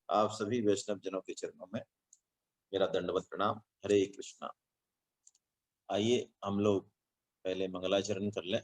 आप सभी वैष्णव जनों के चरणों में मेरा दंडवत प्रणाम। हरे कृष्णा। आइए हम लोग पहले मंगलाचरण कर लें।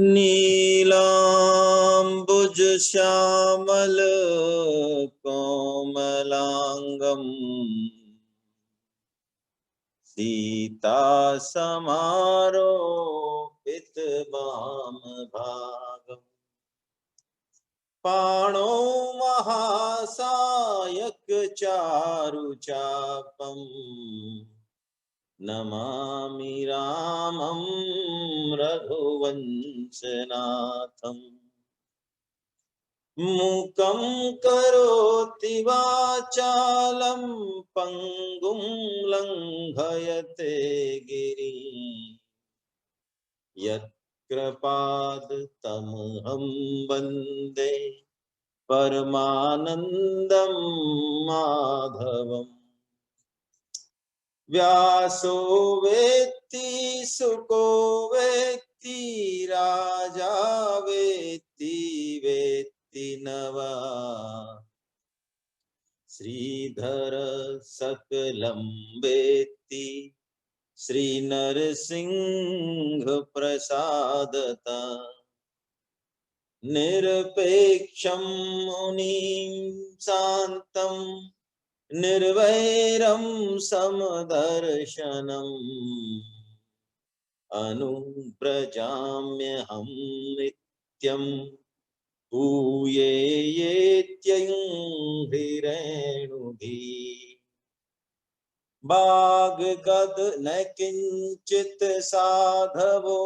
नीलाम्बुज श्यामल कोमलांगम सीता समारोपित वाम भागम पाणो महासायक चारु चापम नमामि रामं रघुवंशनाथम् मूकं करोति वाचालं पङ्गुं लङ्घयते गिरिं यत्कृपादतमहं वन्दे परमानन्दं माधवम् व्यासो वेत्ति सुको वेत्ति राजा वेत्ति नवा श्रीधर सकलं वेत्ति श्रीनरसिंह प्रसादता निरपेक्षं मुनिं शान्तं निर्वैरं समदर्शनम् अनुव्रजाम्यहं नित्यं भूये येत्यङ्घ्रिरेणुभिः वाग्गद न किञ्चित् साधवो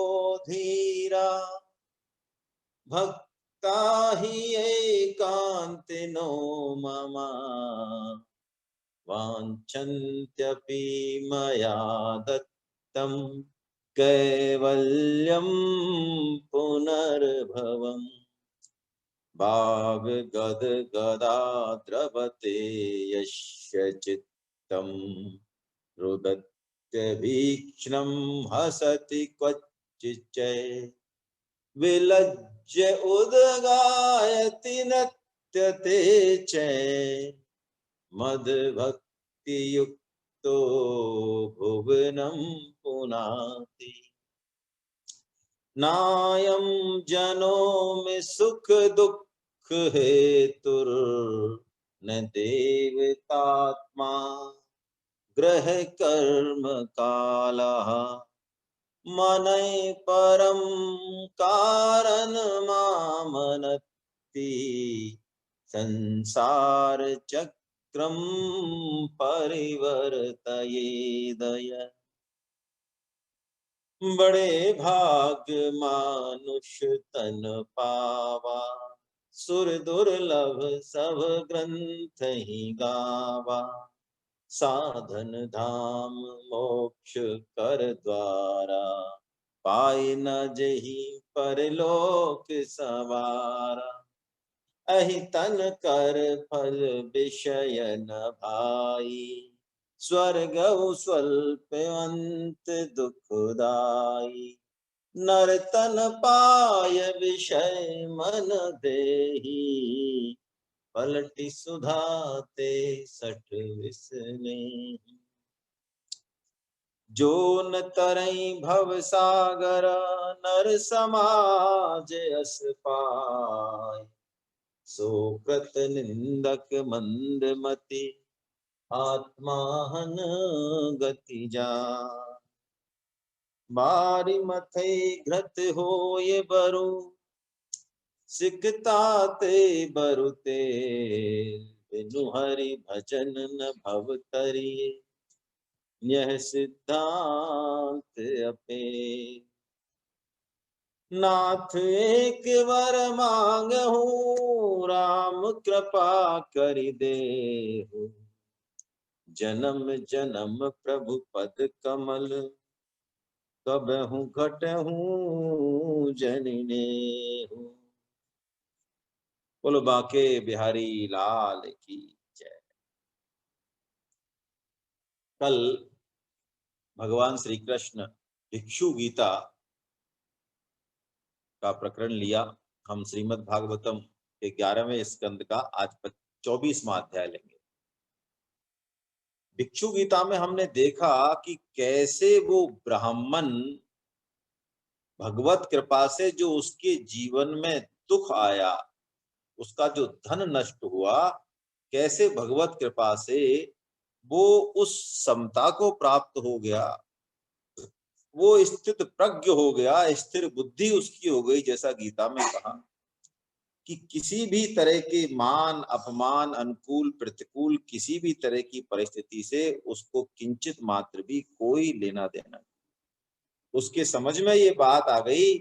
धीरा भक्ता हि एकान्तिनो मम वाञ्छन्त्यपि मया दत्तं कैवल्यं पुनर्भवम् वाग्गदगदाद्रवते यस्य चित्तं रुदत्य भीक्ष्णं हसति क्वचिच्चै विलज्य उद्गायति नत्यते च मद्भक्तियुक्तो भुवनं पुनाति नायं जनोमि सुख दुःख हेतुर्न देवतात्मा ग्रह कर्म कालः मनय परम कारण मामनति संसार चक्रम परिवर्तयेदय बड़े भाग मानुष तन पावा सुर दुर्लभ सब ग्रंथ ही गावा साधन धाम मोक्ष कर द्वारा पाई न जही परलोक सवारा अहि तन कर फल विषय न भाई स्वर्ग स्वल्प अंत दुखदाई नरतन पाय विषय मन देही पलटि सुधाते सठ विसने जो न तरई भव सागर नर समाज अस पाय सो कृत निंदक मंद मति आत्माहन गति जा बारी मथे घृत होय बरु सिकता ते बरुते बिनु हरि भजन न भव तरिए यह सिद्धांत अपे नाथ एक वर मांगहु राम कृपा करि देहु जन्म जन्म प्रभु पद कमल कबहु घटहूँ जनने हूँ। बोलो बाके बिहारी लाल की जय। कल भगवान श्री कृष्ण भिक्षु गीता का प्रकरण लिया। हम श्रीमद् भागवतम के 11वें स्कंद का आज 24वां अध्याय लेंगे। भिक्षु गीता में हमने देखा कि कैसे वो ब्राह्मण भगवत कृपा से जो उसके जीवन में दुख आया, उसका जो धन नष्ट हुआ, कैसे भगवत कृपा से वो उस समता को प्राप्त हो गया, वो स्थित प्रज्ञ हो गया, स्थिर बुद्धि उसकी हो गई। जैसा गीता में कहा कि किसी भी तरह के मान अपमान, अनुकूल प्रतिकूल, किसी भी तरह की परिस्थिति से उसको किंचित मात्र भी कोई लेना देना नहीं। उसके समझ में ये बात आ गई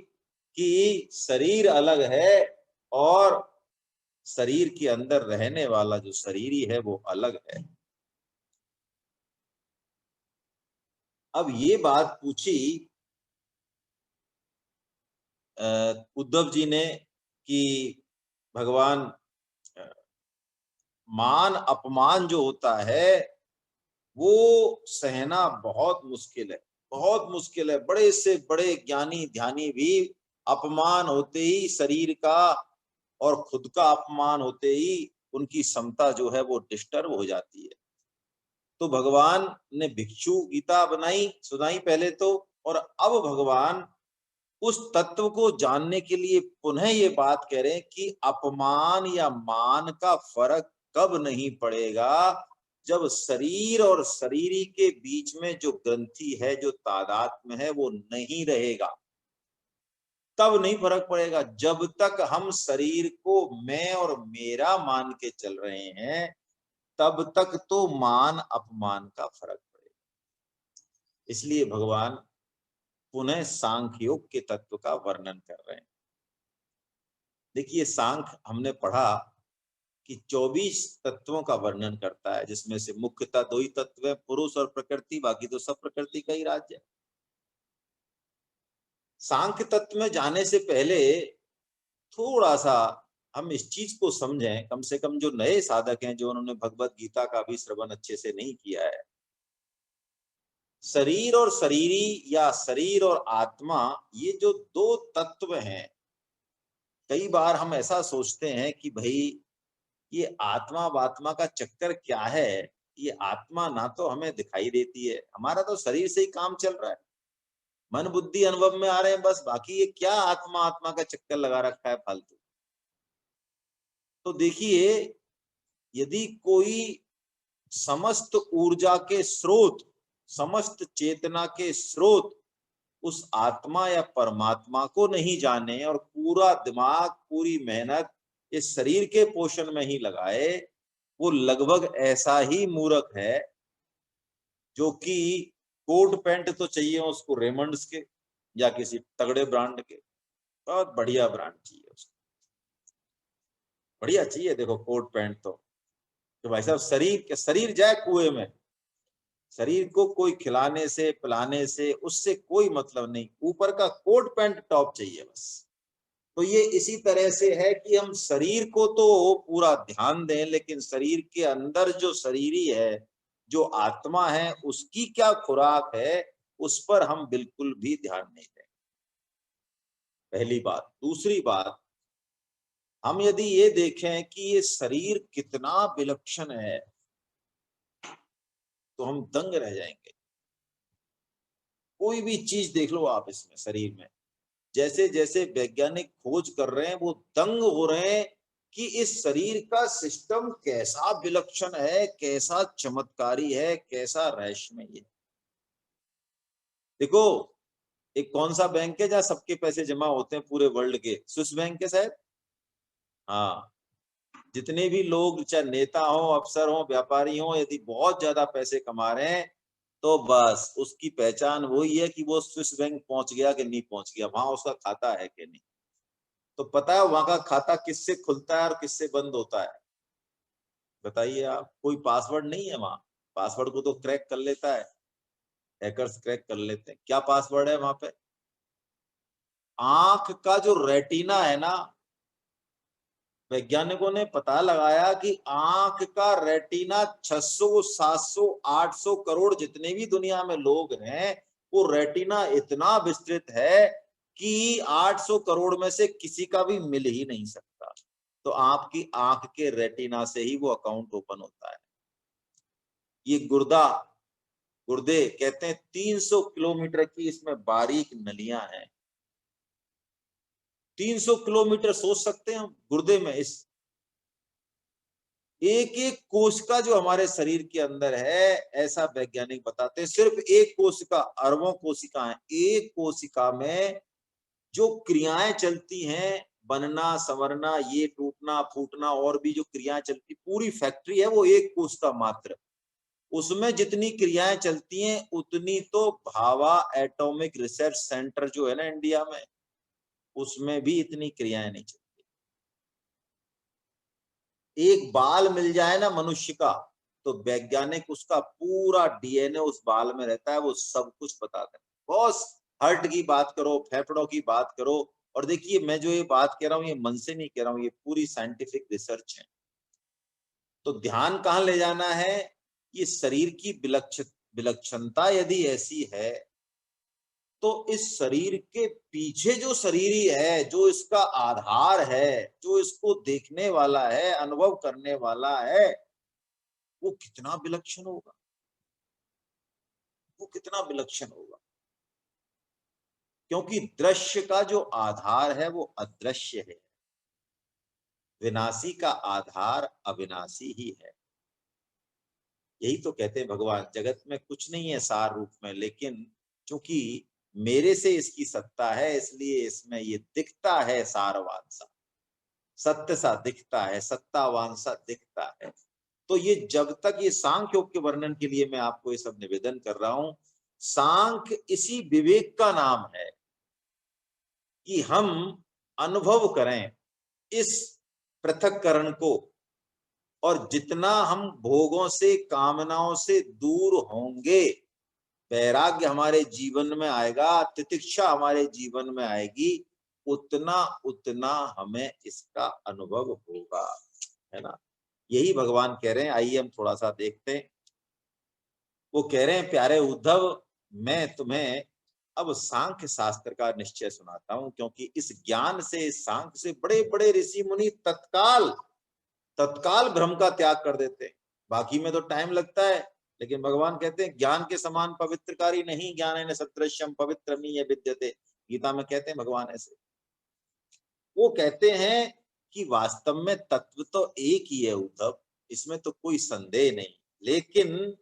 कि शरीर अलग है और शरीर के अंदर रहने वाला जो शरीरी है वो अलग है। अब ये बात पूछी उद्धव जी ने कि भगवान, मान अपमान जो होता है वो सहना बहुत मुश्किल है, बहुत मुश्किल है। बड़े से बड़े ज्ञानी ध्यानी भी अपमान होते ही शरीर का और खुद का अपमान होते ही उनकी समता जो है वो डिस्टर्ब हो जाती है। तो भगवान ने भिक्षु गीता बनाई, सुनाई पहले तो, और अब भगवान उस तत्व को जानने के लिए पुनः ये बात कह रहे हैं कि अपमान या मान का फर्क कब नहीं पड़ेगा, जब शरीर और शरीरी के बीच में जो ग्रंथि है, जो तादात्म्य है, वो नहीं रहेगा, तब नहीं फर्क पड़ेगा। जब तक हम शरीर को मैं और मेरा मान के चल रहे हैं, तब तक तो मान अपमान का फर्क पड़ेगा। इसलिए भगवान पुनः सांख्य योग के तत्व का वर्णन कर रहे हैं। देखिए, सांख्य हमने पढ़ा कि 24 तत्वों का वर्णन करता है, जिसमें से मुख्यतः 2 ही तत्व है, पुरुष और प्रकृति, बाकी तो सब प्रकृति का ही राज्य है। सांख्य तत्व में जाने से पहले थोड़ा सा हम इस चीज को समझें, कम से कम जो नए साधक हैं, जो उन्होंने भगवत गीता का भी श्रवण अच्छे से नहीं किया है। शरीर और शरीरी या शरीर और आत्मा, ये जो 2 तत्व हैं, कई बार हम ऐसा सोचते हैं कि भाई ये आत्मा वात्मा का चक्कर क्या है, ये आत्मा ना तो हमें दिखाई देती है, हमारा तो शरीर से ही काम चल रहा है, मन बुद्धि अनुभव में आ रहे हैं बस, बाकी ये क्या आत्मा आत्मा का चक्कर लगा रखा है फालतू। तो देखिए, यदि कोई समस्त ऊर्जा के स्रोत, समस्त चेतना के स्रोत उस आत्मा या परमात्मा को नहीं जाने और पूरा दिमाग, पूरी मेहनत इस शरीर के पोषण में ही लगाए, वो लगभग ऐसा ही मूर्ख है जो कि कोट पैंट तो चाहिए उसको रेमंड्स के या किसी तगड़े ब्रांड के, बहुत बढ़िया ब्रांड चाहिए उसको, बढ़िया चाहिए। देखो कोट पैंट तो भाई साहब शरीर जाए कुएं में, शरीर को कोई खिलाने से पिलाने से उससे कोई मतलब नहीं, ऊपर का कोट पैंट टॉप चाहिए बस। तो ये इसी तरह से है कि हम शरीर को तो पूरा ध्यान दें, लेकिन शरीर के अंदर जो शरीरी है, जो आत्मा है, उसकी क्या खुराक है, उस पर हम बिल्कुल भी ध्यान नहीं दें। पहली बात। दूसरी बात, हम यदि ये देखें कि ये शरीर कितना विलक्षण है, तो हम दंग रह जाएंगे। कोई भी चीज देख लो आप इसमें, शरीर में जैसे जैसे वैज्ञानिक खोज कर रहे हैं, वो दंग हो रहे हैं कि इस शरीर का सिस्टम कैसा विलक्षण है, कैसा चमत्कारी है, कैसा रहस्यमय है। देखो, एक कौन सा बैंक है जहां सबके पैसे जमा होते हैं पूरे वर्ल्ड के? स्विस बैंक है शायद। हाँ, जितने भी लोग, चाहे नेता हो, अफसर हो, व्यापारी हो, यदि बहुत ज्यादा पैसे कमा रहे हैं, तो बस उसकी पहचान वही है कि वो स्विस बैंक पहुंच गया कि नहीं पहुंच गया, वहां उसका खाता है कि नहीं। तो पता है वहां का खाता किससे खुलता है और किससे बंद होता है? बताइए आप। कोई पासवर्ड नहीं है वहां, पासवर्ड को तो क्रैक कर लेता है। हैकर्स क्रैक कर लेते हैं। क्या पासवर्ड है वहां पे? आंख का जो रेटिना है ना, वैज्ञानिकों ने पता लगाया कि आंख का रेटिना 600, 700, 800 करोड़ जितने भी दुनिया में लोग हैं, वो रेटिना इतना विस्तृत है कि 800 करोड़ में से किसी का भी मिल ही नहीं सकता। तो आपकी आंख के रेटिना से ही वो अकाउंट ओपन होता है। ये गुर्दे कहते हैं 300 किलोमीटर की इसमें बारीक नलियां हैं। 300 किलोमीटर सोच सकते हैं हम गुर्दे में। इस एक एक कोशिका जो हमारे शरीर के अंदर है, ऐसा वैज्ञानिक बताते हैं, सिर्फ एक कोशिका, अरबों कोशिकाएं, एक कोशिका में जो क्रियाएं चलती हैं, बनना संवरना, ये टूटना फूटना और भी जो क्रियाएं चलती, पूरी फैक्ट्री है वो एक कोशिका मात्र। उसमें जितनी क्रियाएं चलती हैं उतनी तो भाभा एटॉमिक रिसर्च सेंटर जो है ना इंडिया में, उसमें भी इतनी क्रियाएं नहीं चलती। एक बाल मिल जाए ना मनुष्य का, तो वैज्ञानिक उसका पूरा डीएनए उस बाल में रहता है, वो सब कुछ बताते हैं। बॉस, हार्ट की बात करो, फेफड़ों की बात करो, और देखिए मैं जो ये बात कह रहा हूँ ये मन से नहीं कह रहा हूँ, ये पूरी साइंटिफिक रिसर्च है। तो ध्यान कहाँ ले जाना है? ये शरीर की विलक्षणता यदि ऐसी है, तो इस शरीर के पीछे जो शरीरी है, जो इसका आधार है, जो इसको देखने वाला है, अनुभव करने वाला है, वो कितना विलक्षण होगा, वो कितना विलक्षण होगा। क्योंकि दृश्य का जो आधार है वो अदृश्य है, विनाशी का आधार अविनाशी ही है। यही तो कहते हैं भगवान, जगत में कुछ नहीं है सार रूप में, लेकिन चूंकि मेरे से इसकी सत्ता है, इसलिए इसमें ये दिखता है सारवान सा, सत्य सा दिखता है, सत्तावान सा दिखता है। तो ये जब तक, ये सांख्य योग के वर्णन के लिए मैं आपको ये सब निवेदन कर रहा हूं। सांख्य इसी विवेक का नाम है कि हम अनुभव करें इस पृथक्करण को, और जितना हम भोगों से कामनाओं से दूर होंगे, वैराग्य हमारे जीवन में आएगा, तितिक्षा हमारे जीवन में आएगी, उतना उतना हमें इसका अनुभव होगा, है ना। यही भगवान कह रहे हैं। आइए हम थोड़ा सा देखते हैं। वो कह रहे हैं, प्यारे उद्धव, मैं तुम्हें अब सांख्य शास्त्र का निश्चय सुनाता हूं, क्योंकि इस ज्ञान से, इस सांख्य से बड़े बड़े ऋषि मुनि तत्काल तत्काल भ्रम का त्याग कर देते हैं। बाकी में तो टाइम लगता है, लेकिन भगवान कहते हैं ज्ञान के समान पवित्रकारी नहीं, ज्ञान सदृश्यम पवित्रमी विद्यते। गीता में कहते हैं भगवान ऐसे। वो कहते हैं कि वास्तव में तत्व तो एक ही है उद्धव, इसमें तो कोई संदेह नहीं, लेकिन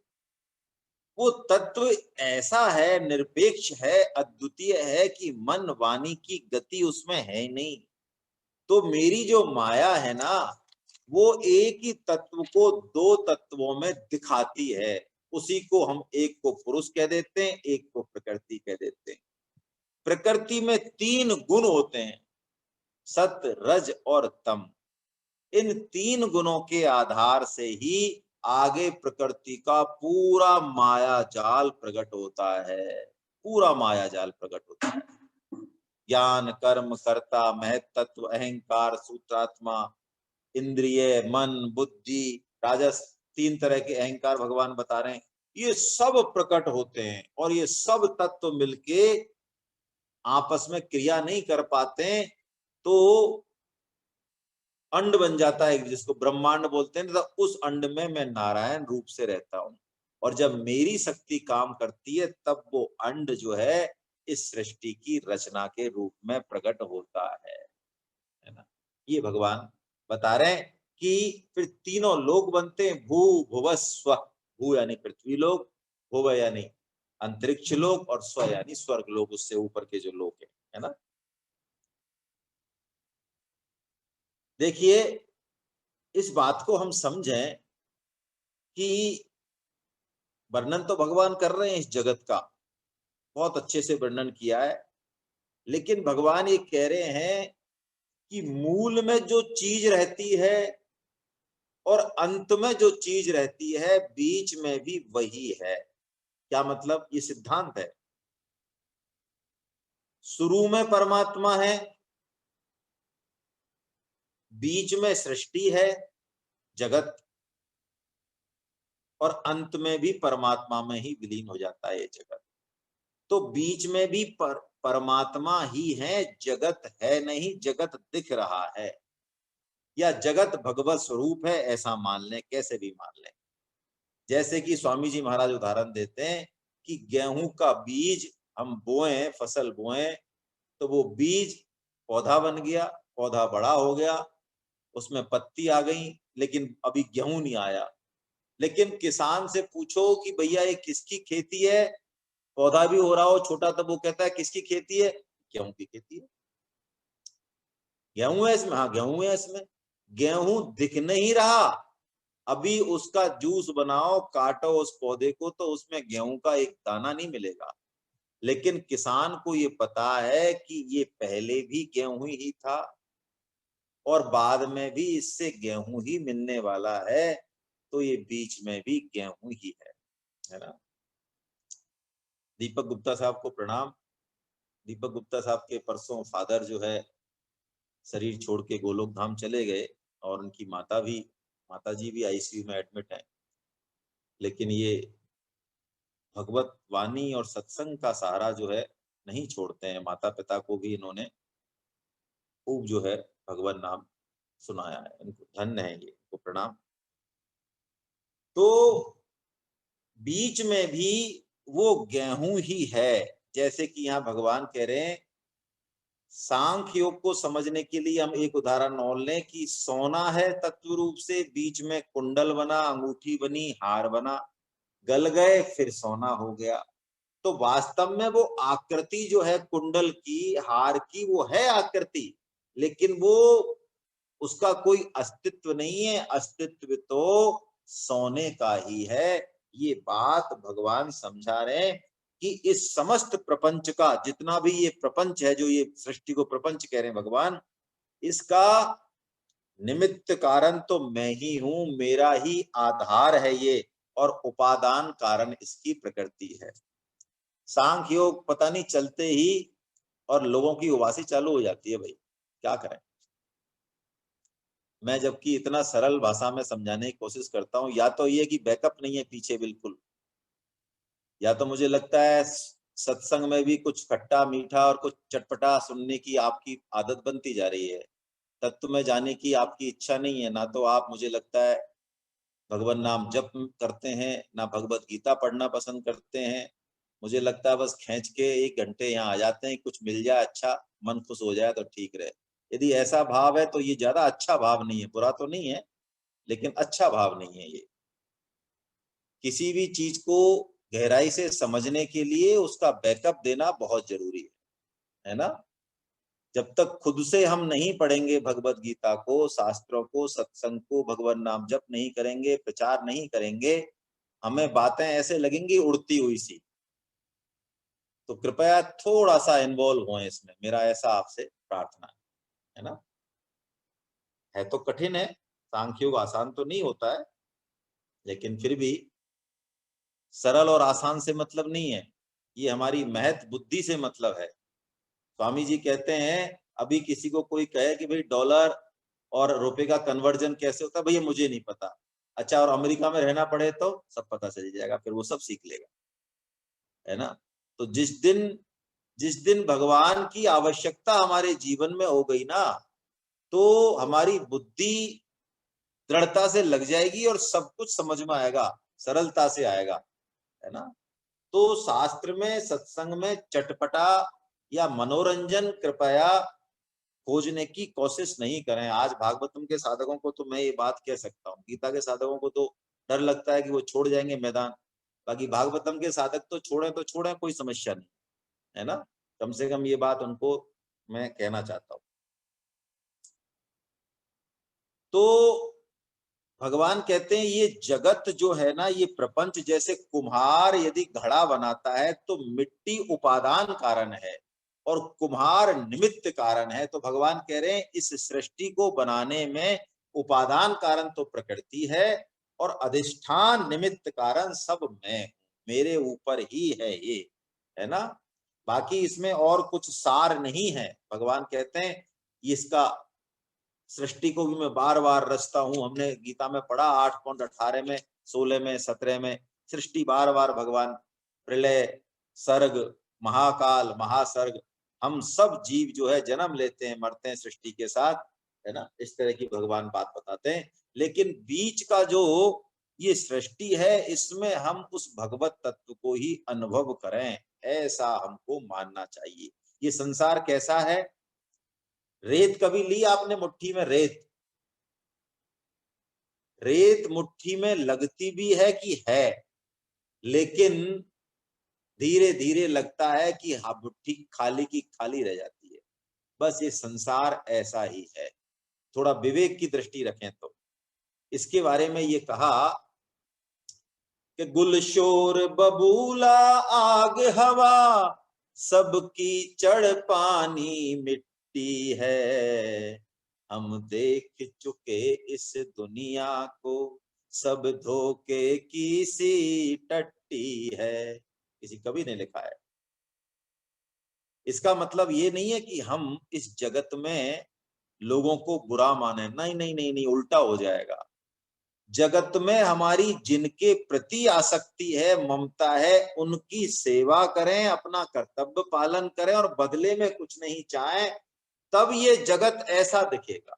वो तत्व ऐसा है, निरपेक्ष है, अद्वितीय है कि मन वाणी की गति उसमें है नहीं। तो मेरी जो माया है ना, वो एक ही तत्व को दो तत्वों में दिखाती है। उसी को हम एक को पुरुष कह देते हैं, एक को प्रकृति कह देते हैं। प्रकृति में तीन गुण होते हैं, सत्य, रज और तम। इन तीन गुणों के आधार से ही आगे प्रकृति का पूरा माया जाल प्रकट होता है, पूरा माया जाल प्रकट होता है। ज्ञान, कर्म, कर्ता, महत्त्व, अहंकार, सूत्रात्मा, इंद्रिय, मन, बुद्धि, राजस, तीन तरह के अहंकार भगवान बता रहे हैं। ये सब प्रकट होते हैं, और ये सब तत्व मिलके आपस में क्रिया नहीं कर पाते, तो अंड बन जाता है, जिसको ब्रह्मांड बोलते हैं। तो उस अंड में मैं नारायण रूप से रहता हूं, और जब मेरी शक्ति काम करती है, तब वो अंड जो है इस सृष्टि की रचना के रूप में प्रकट होता है ना। ये भगवान बता रहे हैं कि फिर तीनों लोक बनते हैं, भू भुव स्व। भू यानी पृथ्वी लोक, भुव यानी अंतरिक्ष लोक, और स्व यानी स्वर्ग लोक, उससे ऊपर के जो लोक है ना। देखिए, इस बात को हम समझें कि वर्णन तो भगवान कर रहे हैं इस जगत का, बहुत अच्छे से वर्णन किया है, लेकिन भगवान ये कह रहे हैं कि मूल में जो चीज रहती है और अंत में जो चीज रहती है, बीच में भी वही है। क्या मतलब? ये सिद्धांत है। शुरू में परमात्मा है, बीच में सृष्टि है, जगत, और अंत में भी परमात्मा में ही विलीन हो जाता है ये जगत। तो बीच में भी परमात्मा ही है, जगत है नहीं, जगत दिख रहा है, या जगत भगवत स्वरूप है, ऐसा मान लें, कैसे भी मान लें। जैसे कि स्वामी जी महाराज उदाहरण देते हैं कि गेहूं का बीज हम बोए, फसल बोए, तो वो बीज पौधा बन गया, पौधा बड़ा हो गया, उसमें पत्ती आ गई, लेकिन अभी गेहूं नहीं आया। लेकिन किसान से पूछो कि भैया ये किसकी खेती है, पौधा भी हो रहा हो छोटा, तब वो कहता है किसकी खेती है? गेहूं की खेती है। गेहूं है इसमें, हाँ गेहूं है इसमें। गेहूं दिख नहीं रहा, अभी उसका जूस बनाओ, काटो उस पौधे को, तो उसमें गेहूं का एक दाना नहीं मिलेगा। लेकिन किसान को ये पता है कि ये पहले भी गेहूं ही था और बाद में भी इससे गेहूं ही मिलने वाला है, तो ये बीच में भी गेहूं ही है ना। दीपक गुप्ता साहब को प्रणाम। दीपक गुप्ता साहब के परसों फादर जो है शरीर छोड़ के गोलोक धाम चले गए, और उनकी माता जी भी आईसीयू में एडमिट है। लेकिन ये भगवत वाणी और सत्संग का सहारा जो है नहीं छोड़ते हैं। माता पिता को भी इन्होंने खूब जो है भगवत नाम सुनाया है, इनको धन्य है, ये इनको प्रणाम। तो बीच में भी वो गेहूं ही है। जैसे कि यहाँ भगवान कह रहे हैं, सांख्य योग को समझने के लिए हम एक उदाहरण और लें कि सोना है तत्व रूप से, बीच में कुंडल बना, अंगूठी बनी, हार बना, गल गए, फिर सोना हो गया। तो वास्तव में वो आकृति जो है कुंडल की, हार की, वो है आकृति, लेकिन वो उसका कोई अस्तित्व नहीं है। अस्तित्व तो सोने का ही है। ये बात भगवान समझा रहे हैं कि इस समस्त प्रपंच का, जितना भी ये प्रपंच है, जो ये सृष्टि को प्रपंच कह रहे हैं भगवान, इसका निमित्त कारण तो मैं ही हूं, मेरा ही आधार है ये, और उपादान कारण इसकी प्रकृति है। सांख्य योग पता नहीं चलते ही और लोगों की उबासी चालू हो जाती है। भाई क्या करें। मैं जबकि इतना सरल भाषा में समझाने की कोशिश करता हूँ, या तो ये कि बैकअप नहीं है पीछे बिल्कुल, या तो मुझे लगता है सत्संग में भी कुछ खट्टा मीठा और कुछ चटपटा सुनने की आपकी आदत बनती जा रही है। तत्व में जाने की आपकी इच्छा नहीं है। ना तो आप, मुझे लगता है, भगवान नाम जप करते हैं, ना भगवत गीता पढ़ना पसंद करते हैं। मुझे लगता है बस खींच के 1 घंटे यहाँ आ जाते हैं, कुछ मिल जाए अच्छा, मन खुश हो जाए तो ठीक रहे। यदि ऐसा भाव है तो ये ज्यादा अच्छा भाव नहीं है। बुरा तो नहीं है, लेकिन अच्छा भाव नहीं है ये। किसी भी चीज को गहराई से समझने के लिए उसका बैकअप देना बहुत जरूरी है ना। जब तक खुद से हम नहीं पढ़ेंगे भगवत गीता को, शास्त्रों को, सत्संग को, भगवान नाम जप नहीं करेंगे, प्रचार नहीं करेंगे, हमें बातें ऐसे लगेंगी उड़ती हुई सी। तो कृपया थोड़ा सा इन्वॉल्व हों इसमें, मेरा ऐसा आपसे प्रार्थना है ना। है तो कठिन है, सांख्योग आसान तो नहीं होता है, लेकिन फिर भी सरल और आसान से मतलब नहीं है, ये हमारी महत बुद्धि से मतलब है। स्वामी जी कहते हैं, अभी किसी को कोई कहे कि भाई डॉलर और रुपए का कन्वर्जन कैसे होता है, भैया मुझे नहीं पता। अच्छा, और अमेरिका में रहना पड़े तो सब पता चल जाएगा, फिर वो सब सीख लेगा, है ना। तो जिस दिन भगवान की आवश्यकता हमारे जीवन में हो गई ना, तो हमारी बुद्धि दृढ़ता से लग जाएगी और सब कुछ समझ में आएगा, सरलता से आएगा, है ना। तो शास्त्र में, सत्संग में चटपटा या मनोरंजन कृपया खोजने की कोशिश नहीं करें। आज भागवतम के साधकों को तो मैं ये बात कह सकता हूँ, गीता के साधकों को तो डर लगता है कि वो छोड़ जाएंगे मैदान। बाकी भागवतम के साधक तो छोड़े, कोई समस्या नहीं, है ना। कम से कम ये बात उनको मैं कहना चाहता हूँ। तो भगवान कहते हैं ये जगत जो है ना, ये प्रपंच, जैसे कुम्हार यदि घड़ा बनाता है तो मिट्टी उपादान कारण है और कुम्हार निमित्त कारण है। तो भगवान कह रहे हैं इस सृष्टि को बनाने में उपादान कारण तो प्रकृति है और अधिष्ठान निमित्त कारण सब मैं हूं। मेरे ऊपर ही है ये, है ना। बाकी इसमें और कुछ सार नहीं है। भगवान कहते हैं इसका सृष्टि को भी मैं बार बार रचता हूं। हमने गीता में पढ़ा 8.18 में, 16 में, 17 में, सृष्टि बार बार भगवान, प्रलय, सर्ग, महाकाल, महासर्ग, हम सब जीव जो है जन्म लेते हैं, मरते हैं सृष्टि के साथ, है ना। इस तरह की भगवान बात बताते हैं। लेकिन बीच का जो ये सृष्टि है, इसमें हम उस भगवत तत्व को ही अनुभव करें, ऐसा हमको मानना चाहिए। ये संसार कैसा है? रेत कभी ली आपने मुट्ठी में? रेत, रेत मुट्ठी में लगती भी है कि है, लेकिन धीरे धीरे लगता है कि हाँ, मुट्ठी खाली की खाली रह जाती है। बस ये संसार ऐसा ही है। थोड़ा विवेक की दृष्टि रखें तो। इसके बारे में ये कहा कि गुलशोर बबूला आग हवा, सबकी चढ़ पानी मिट्टी है। हम देख चुके इस दुनिया को, सब धोखे की सी टट्टी है। किसी कवि ने लिखा है। इसका मतलब ये नहीं है कि हम इस जगत में लोगों को बुरा माने, नहीं नहीं नहीं नहीं, उल्टा हो जाएगा। जगत में हमारी जिनके प्रति आसक्ति है, ममता है, उनकी सेवा करें, अपना कर्तव्य पालन करें और बदले में कुछ नहीं चाहें, तब ये जगत ऐसा दिखेगा,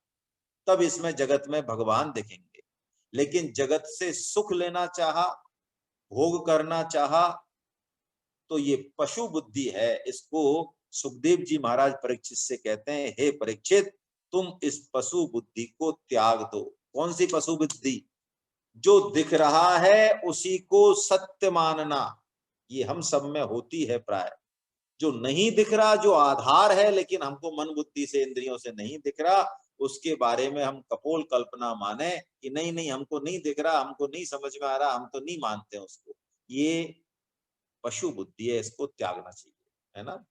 तब इसमें जगत में भगवान दिखेंगे। लेकिन जगत से सुख लेना चाहा, भोग करना चाहा, तो ये पशु बुद्धि है। इसको सुखदेव जी महाराज परीक्षित से कहते हैं, हे परीक्षित, तुम इस पशु बुद्धि को त्याग दो। कौन सी पशु बुद्धि? जो दिख रहा है उसी को सत्य मानना, ये हम सब में होती है प्राय। जो नहीं दिख रहा, जो आधार है लेकिन हमको मन बुद्धि से, इंद्रियों से नहीं दिख रहा, उसके बारे में हम कपोल कल्पना माने कि नहीं नहीं हमको नहीं दिख रहा, हमको नहीं समझ में आ रहा, हम तो नहीं मानते उसको। ये पशु बुद्धि है, इसको त्यागना चाहिए, है ना।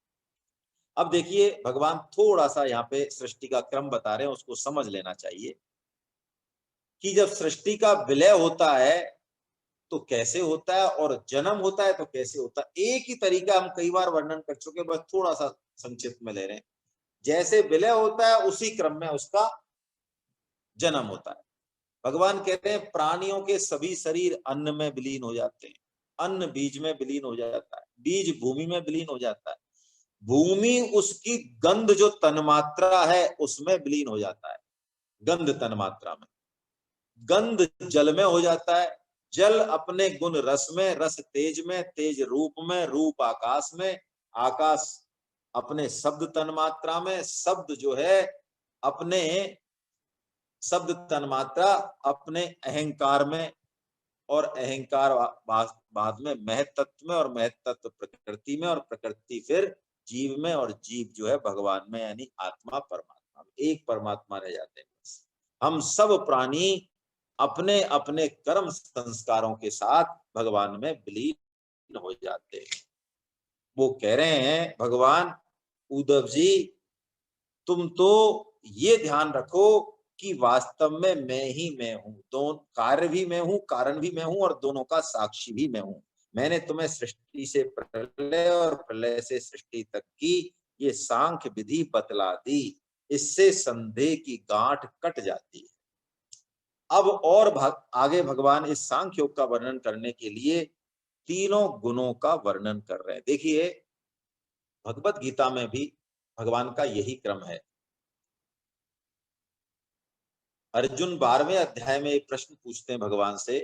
अब देखिए भगवान थोड़ा सा यहाँ पे सृष्टि का क्रम बता रहे हैं, उसको समझ लेना चाहिए कि जब सृष्टि का विलय होता है तो कैसे होता है, और जन्म होता है तो कैसे होता है। एक ही तरीका हम कई बार वर्णन कर चुके, बस थोड़ा सा संक्षिप्त में ले रहे हैं। जैसे विलय होता है उसी क्रम में उसका जन्म होता है। भगवान कहते हैं प्राणियों के सभी शरीर अन्न में विलीन हो जाते हैं, अन्न बीज में विलीन हो जाता है, बीज भूमि में विलीन हो जाता है, भूमि उसकी गंध जो तन्मात्रा है उसमें विलीन हो जाता है, गंध तन्मात्रा में, गंध जल में हो जाता है, जल अपने गुण रस में, रस तेज में, तेज रूप में, रूप आकाश में, आकाश अपने शब्द तन्मात्रा में, शब्द जो है अपने शब्द तन्मात्रा अपने अहंकार में, और अहंकार बाद में महतत्व में, और महतत्व प्रकृति में, और प्रकृति फिर जीव में, और जीव जो है भगवान में, यानी आत्मा परमात्मा में। एक परमात्मा रह जाते हैं। हम सब प्राणी अपने अपने कर्म संस्कारों के साथ भगवान में विलीन हो जाते हैं। वो कह रहे हैं भगवान, उद्धव जी तुम तो ये ध्यान रखो कि वास्तव में मैं ही मैं हूं, दोनों कार्य भी मैं हूं, कारण भी मैं हूं, और दोनों का साक्षी भी मैं हूं। मैंने तुम्हें सृष्टि से प्रलय और प्रलय से सृष्टि तक की ये सांख्य विधि बतला दी, इससे संदेह की गांठ कट जाती है। अब और आगे भगवान इस सांख्य योग का वर्णन करने के लिए तीनों गुणों का वर्णन कर रहे हैं। देखिए भगवत गीता में भी भगवान का यही क्रम है। अर्जुन 12वें अध्याय में एक प्रश्न पूछते हैं भगवान से,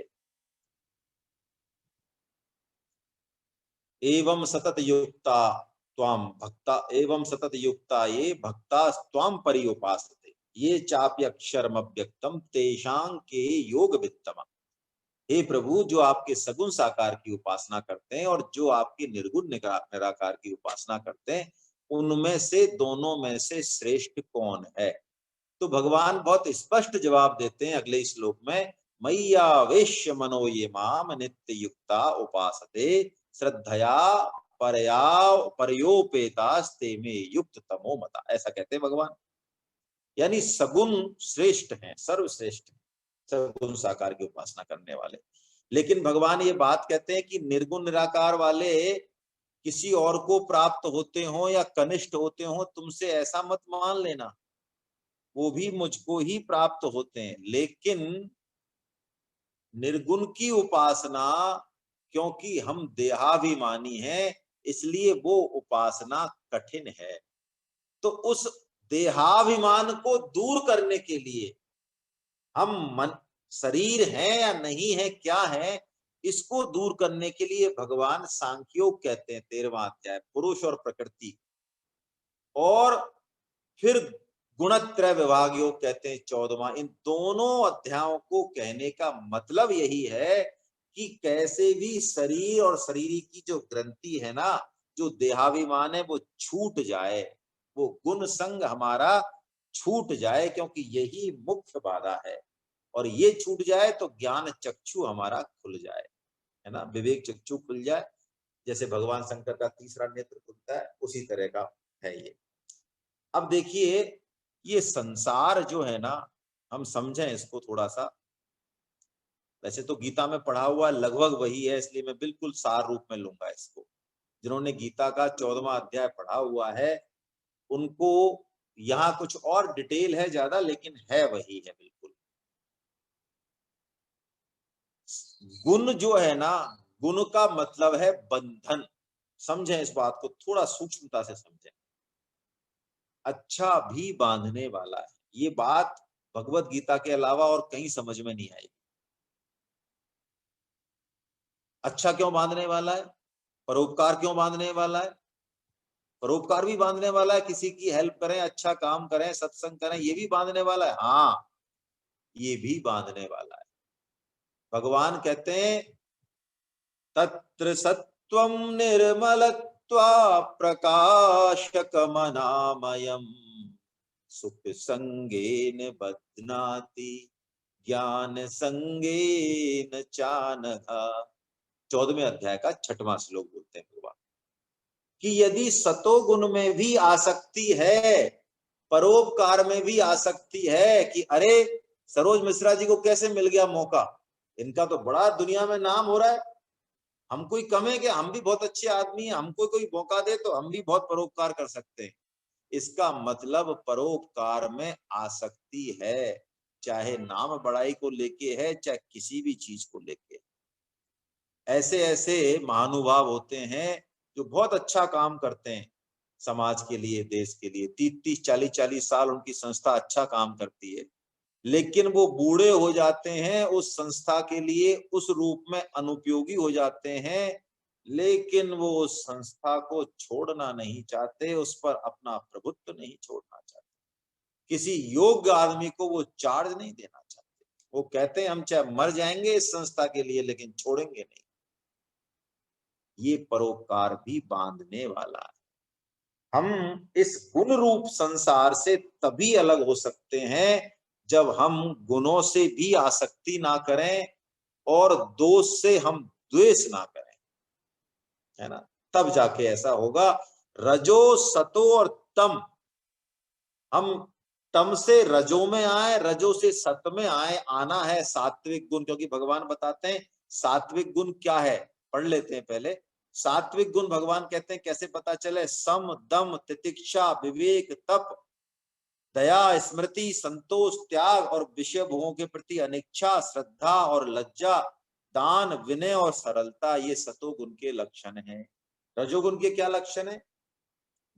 एवं सतत युक्ता त्वाम भक्ता, एवं सतत युक्ता ये भक्ता त्वाम पर्युपासते, ये चाप्यक्षरम अव्यक्तम तेषां के योग वित्तम। हे प्रभु, जो आपके सगुण साकार की उपासना करते हैं और जो आपके निर्गुण निराकार की उपासना करते हैं, उनमें से दोनों में से श्रेष्ठ कौन है? तो भगवान बहुत स्पष्ट जवाब देते हैं अगले श्लोक में, मैया वेश्य मनो ये माम नित्य युक्ता उपासते श्रद्धया परया परयोपेतास्ते में युक्त तमो मता। ऐसा कहते हैं भगवान। यानी सगुण श्रेष्ठ हैं, सर्वश्रेष्ठ सगुण साकार की उपासना करने वाले। लेकिन भगवान ये बात कहते हैं कि निर्गुण निराकार वाले किसी और को प्राप्त होते हो या कनिष्ठ होते हो, तुमसे ऐसा मत मान लेना, वो भी मुझको ही प्राप्त होते हैं। लेकिन निर्गुण की उपासना, क्योंकि हम देहाभिमानी हैं, इसलिए वो उपासना कठिन है। तो उस देहाभिमान को दूर करने के लिए हम मन, शरीर है या नहीं है, क्या है, इसको दूर करने के लिए भगवान सांख्योग कहते हैं 13वां अध्याय, पुरुष और प्रकृति, और फिर गुणत्रय विभाग योग कहते हैं 14वां। इन दोनों अध्यायों को कहने का मतलब यही है कि कैसे भी शरीर और शरीर की जो ग्रंथि है ना, जो देहाभिमान है, वो छूट जाए, वो गुण संग हमारा छूट जाए, क्योंकि यही मुख्य बाधा है। और ये छूट जाए तो ज्ञान चक्षु हमारा खुल जाए, है ना, विवेक चक्षु खुल जाए, जैसे भगवान शंकर का तीसरा नेत्र खुलता है, उसी तरह का है ये। अब देखिए, ये संसार जो है ना, हम समझें इसको थोड़ा सा। वैसे तो गीता में पढ़ा हुआ लगभग वही है, इसलिए मैं बिल्कुल सार रूप में लूंगा इसको। जिन्होंने गीता का 14वां अध्याय पढ़ा हुआ है, उनको यहाँ कुछ और डिटेल है ज्यादा, लेकिन है वही है बिल्कुल। गुण जो है ना, गुण का मतलब है बंधन। समझें इस बात को, थोड़ा सूक्ष्मता से समझें। अच्छा भी बांधने वाला है, ये बात भगवत गीता के अलावा और कहीं समझ में नहीं आई। अच्छा क्यों बांधने वाला है? परोपकार क्यों बांधने वाला है? परोपकार भी बांधने वाला है, किसी की हेल्प करें, अच्छा काम करें, सत्संग करें, ये भी बांधने वाला है। हाँ, ये भी बांधने वाला है। भगवान कहते हैं तत्र सत्वं निर्मलत्वा प्रकाशकमनामयम् सुख संगेन बध्नाति ज्ञान संगेन चानघा। 14वें अध्याय का 6वां श्लोक बोलते हैं भगवान कि यदि सतोगुण में भी आसक्ति है, परोपकार में भी आसक्ति है, कि अरे सरोज मिश्रा जी को कैसे मिल गया मौका, इनका तो बड़ा दुनिया में नाम हो रहा है, हम कोई कम है कि हम भी बहुत अच्छे आदमी हैं, हमको कोई मौका दे तो हम भी बहुत परोपकार कर सकते हैं। इसका मतलब परोपकार में आसक्ति है, चाहे नाम बड़ाई को लेके है, चाहे किसी भी चीज को लेके। ऐसे ऐसे महानुभाव होते हैं जो बहुत अच्छा काम करते हैं समाज के लिए, देश के लिए, 30-30 40-40 साल उनकी संस्था अच्छा काम करती है, लेकिन वो बूढ़े हो जाते हैं, उस संस्था के लिए उस रूप में अनुपयोगी हो जाते हैं, लेकिन वो उस संस्था को छोड़ना नहीं चाहते, उस पर अपना प्रभुत्व नहीं छोड़ना चाहते, किसी योग्य आदमी को वो चार्ज नहीं देना चाहते। वो कहते हैं हम चाहे मर जाएंगे इस संस्था के लिए, लेकिन छोड़ेंगे नहीं। ये परोपकार भी बांधने वाला है। हम इस गुण रूप संसार से तभी अलग हो सकते हैं जब हम गुणों से भी आसक्ति ना करें और दोष से हम द्वेष ना करें, है ना, तब जाके ऐसा होगा। रजो सतो और तम, हम तम से रजो में आए, रजो से सत में आए, आना है सात्विक गुण, क्योंकि भगवान बताते हैं सात्विक गुण क्या है, पढ़ लेते हैं पहले। सात्विक गुण भगवान कहते हैं कैसे पता चले, सम दम तितिक्षा विवेक तप दया स्मृति संतोष त्याग और विषय भोगों के प्रति अनिच्छा श्रद्धा और लज्जा दान विनय और सरलता, ये सतोगुण के लक्षण हैं। रजोगुण के क्या लक्षण है?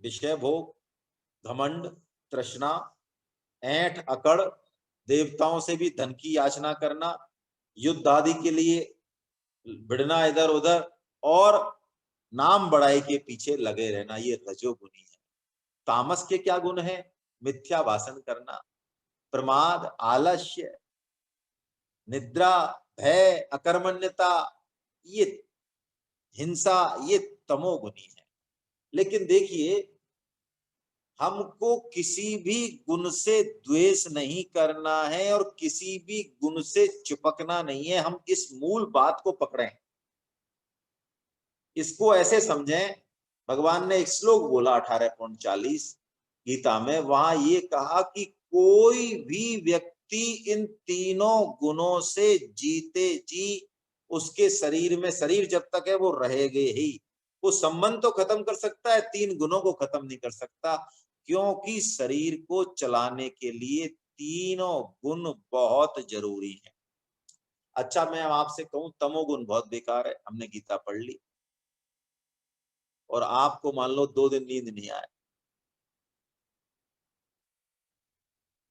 विषय भोग, घमंड, तृष्णा, ऐंठ अकड़, देवताओं से भी धन की याचना करना, युद्ध आदि के लिए भिड़ना इधर उधर, और नाम बड़ाई के पीछे लगे रहना, ये रजोगुणी है। तामस के क्या गुण है? मिथ्या भाषण करना, प्रमाद, आलस्य, निद्रा, भय, अकर्मण्यता, ये हिंसा, ये तमोगुणी है। लेकिन देखिए, हमको किसी भी गुण से द्वेष नहीं करना है और किसी भी गुण से चिपकना नहीं है। हम इस मूल बात को पकड़ें, इसको ऐसे समझें। भगवान ने एक श्लोक बोला 18:40 गीता में, वहां ये कहा कि कोई भी व्यक्ति इन तीनों गुणों से जीते जी उसके शरीर में, शरीर जब तक है वो रहेगे ही। वो संबंध तो खत्म कर सकता है, 3 गुणों को खत्म नहीं कर सकता, क्योंकि शरीर को चलाने के लिए तीनों गुण बहुत जरूरी है। अच्छा, मैं आपसे कहूं, तमोगुण बहुत बेकार है, हमने गीता पढ़ ली और आपको मान लो 2 दिन नींद नहीं आए,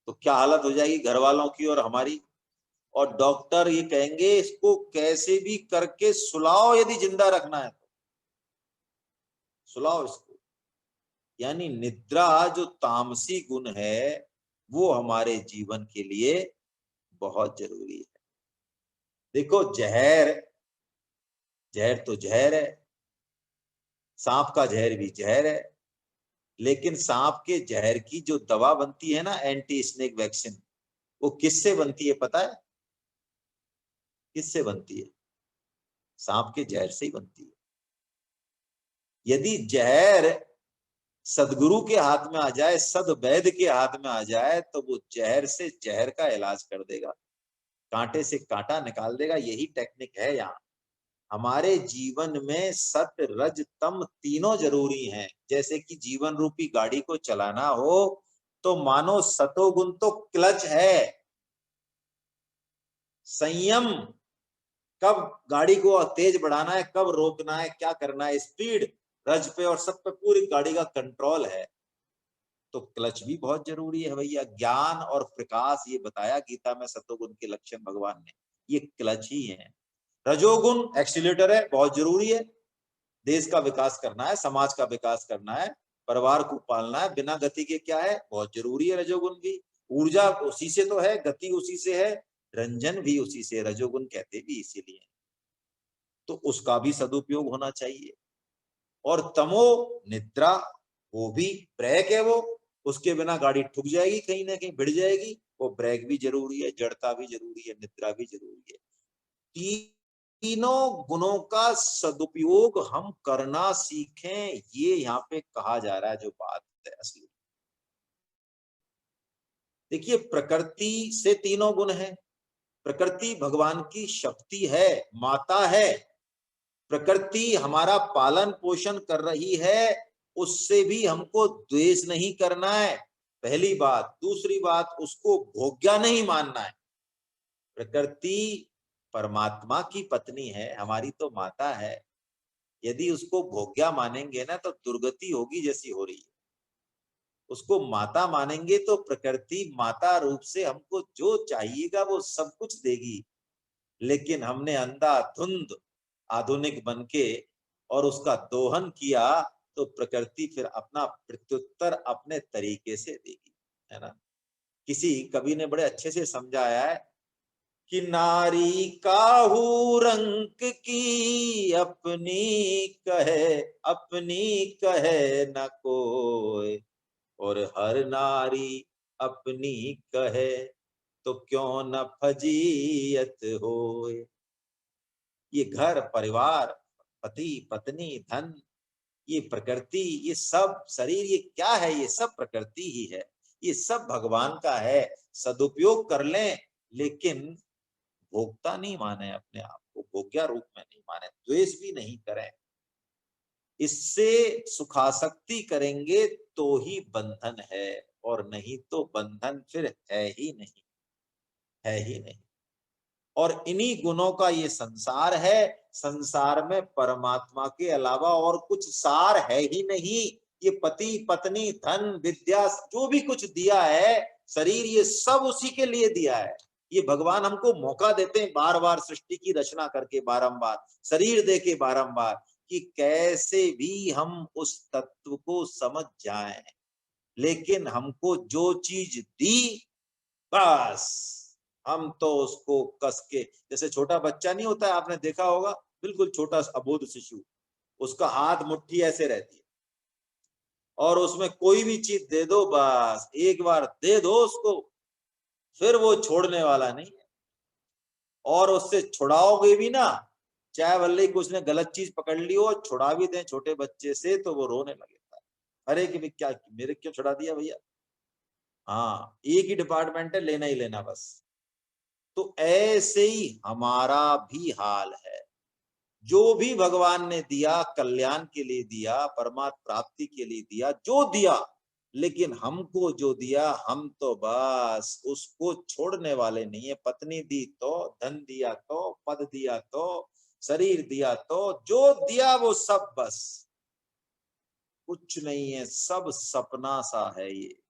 तो क्या हालत हो जाएगी घर वालों की और हमारी। और डॉक्टर ये कहेंगे इसको कैसे भी करके सुलाओ, यदि जिंदा रखना है तो सुलाओ इसको। यानी निद्रा जो तामसी गुण है वो हमारे जीवन के लिए बहुत जरूरी है। देखो, जहर, जहर तो जहर है, सांप का जहर भी जहर है, लेकिन सांप के जहर की जो दवा बनती है ना, एंटी स्नेक वैक्सीन, वो किससे बनती है पता है? किससे बनती है? सांप के जहर से ही बनती है। यदि जहर सदगुरु के हाथ में आ जाए, सदवैद्य के हाथ में आ जाए, तो वो जहर से जहर का इलाज कर देगा, कांटे से कांटा निकाल देगा। यही टेक्निक है यहाँ। हमारे जीवन में सत रज तम तीनों जरूरी हैं। जैसे कि जीवन रूपी गाड़ी को चलाना हो तो मानो सतोगुण तो क्लच है, संयम, कब गाड़ी को तेज बढ़ाना है, कब रोकना है, क्या करना है, स्पीड, रज पे और सब पे पूरी गाड़ी का कंट्रोल है। तो क्लच भी बहुत जरूरी है भैया। ज्ञान और प्रकाश ये बताया गीता में, सतोगुण के लक्षण भगवान ने, ये क्लच ही है। रजोगुण एक्सीलेटर है, बहुत जरूरी है। देश का विकास करना है, समाज का विकास करना है, परिवार को पालना है, बिना गति के क्या है, बहुत जरूरी है रजोगुण भी। ऊर्जा उसी से तो है, गति उसी से है, रंजन भी उसी से, रजोगुण कहते भी इसीलिए। तो उसका भी सदुपयोग होना चाहिए। और तमो, निद्रा, वो भी ब्रेक है वो, उसके बिना गाड़ी ठुक जाएगी, कहीं ना कहीं भिड़ जाएगी। वो ब्रेक भी जरूरी है, जड़ता भी जरूरी है, निद्रा भी जरूरी है। तीनों गुणों का सदुपयोग हम करना सीखें, ये यहाँ पे कहा जा रहा है जो बात है असली। देखिए, प्रकृति से तीनों गुण है। प्रकृति भगवान की शक्ति है, माता है। प्रकृति हमारा पालन पोषण कर रही है, उससे भी हमको द्वेष नहीं करना है, पहली बात। दूसरी बात, उसको भोग्या नहीं मानना है। प्रकृति परमात्मा की पत्नी है, हमारी तो माता है। यदि उसको भोग्या मानेंगे ना तो दुर्गति होगी जैसी हो रही है। उसको माता मानेंगे तो प्रकृति माता रूप से हमको जो चाहिएगा वो सब कुछ देगी। लेकिन हमने अंधाधुंध आधुनिक बनके और उसका दोहन किया, तो प्रकृति फिर अपना प्रत्युत्तर अपने तरीके से देगी, है ना। किसी कवि ने बड़े अच्छे से समझाया है कि नारी काहू रंक की अपनी कहे, अपनी कहे न कोई, और हर नारी अपनी कहे तो क्यों न फजीयत होए। ये घर परिवार, पति पत्नी, धन, ये प्रकृति, ये सब शरीर, ये क्या है? ये सब प्रकृति ही है, ये सब भगवान का है। सदुपयोग कर लें, लेकिन भोक्ता नहीं माने, अपने आप को भोग्या रूप में नहीं माने, द्वेष भी नहीं करें। इससे सुखासक्ति करेंगे तो ही बंधन है, और नहीं तो बंधन फिर है ही नहीं, है ही नहीं। और इन्हीं गुणों का ये संसार है। संसार में परमात्मा के अलावा और कुछ सार है ही नहीं। ये पति पत्नी, धन, विद्या, जो भी कुछ दिया है, शरीर, ये सब उसी के लिए दिया है। ये भगवान हमको मौका देते हैं बार बार, सृष्टि की रचना करके बारंबार, शरीर दे के बारंबार, कि कैसे भी हम उस तत्व को समझ जाएं। लेकिन हमको जो चीज दी, बस हम तो उसको कस के, जैसे छोटा बच्चा नहीं होता है, आपने देखा होगा, बिल्कुल छोटा अबोध शिशु, उसका हाथ मुट्ठी ऐसे रहती है, और उसमें कोई भी चीज दे दो, बस एक बार दे दो उसको, फिर वो छोड़ने वाला नहीं है। और उससे छुड़ाओगे भी ना, चाहे भले कुछ ने गलत चीज पकड़ ली हो, छुड़ा भी दें छोटे बच्चे से, तो वो रोने लगेगा, अरे कि क्या मेरे क्यों छुड़ा दिया भैया। हाँ, एक ही डिपार्टमेंट है, लेना ही लेना बस। तो ऐसे ही हमारा भी हाल है। जो भी भगवान ने दिया कल्याण के लिए दिया, परमात्म प्राप्ति के लिए दिया, जो दिया, लेकिन हमको जो दिया हम तो बस उसको छोड़ने वाले नहीं है। पत्नी दी तो, धन दिया तो, पद दिया तो, शरीर दिया तो, जो दिया वो सब बस कुछ नहीं है, सब सपना सा है। ये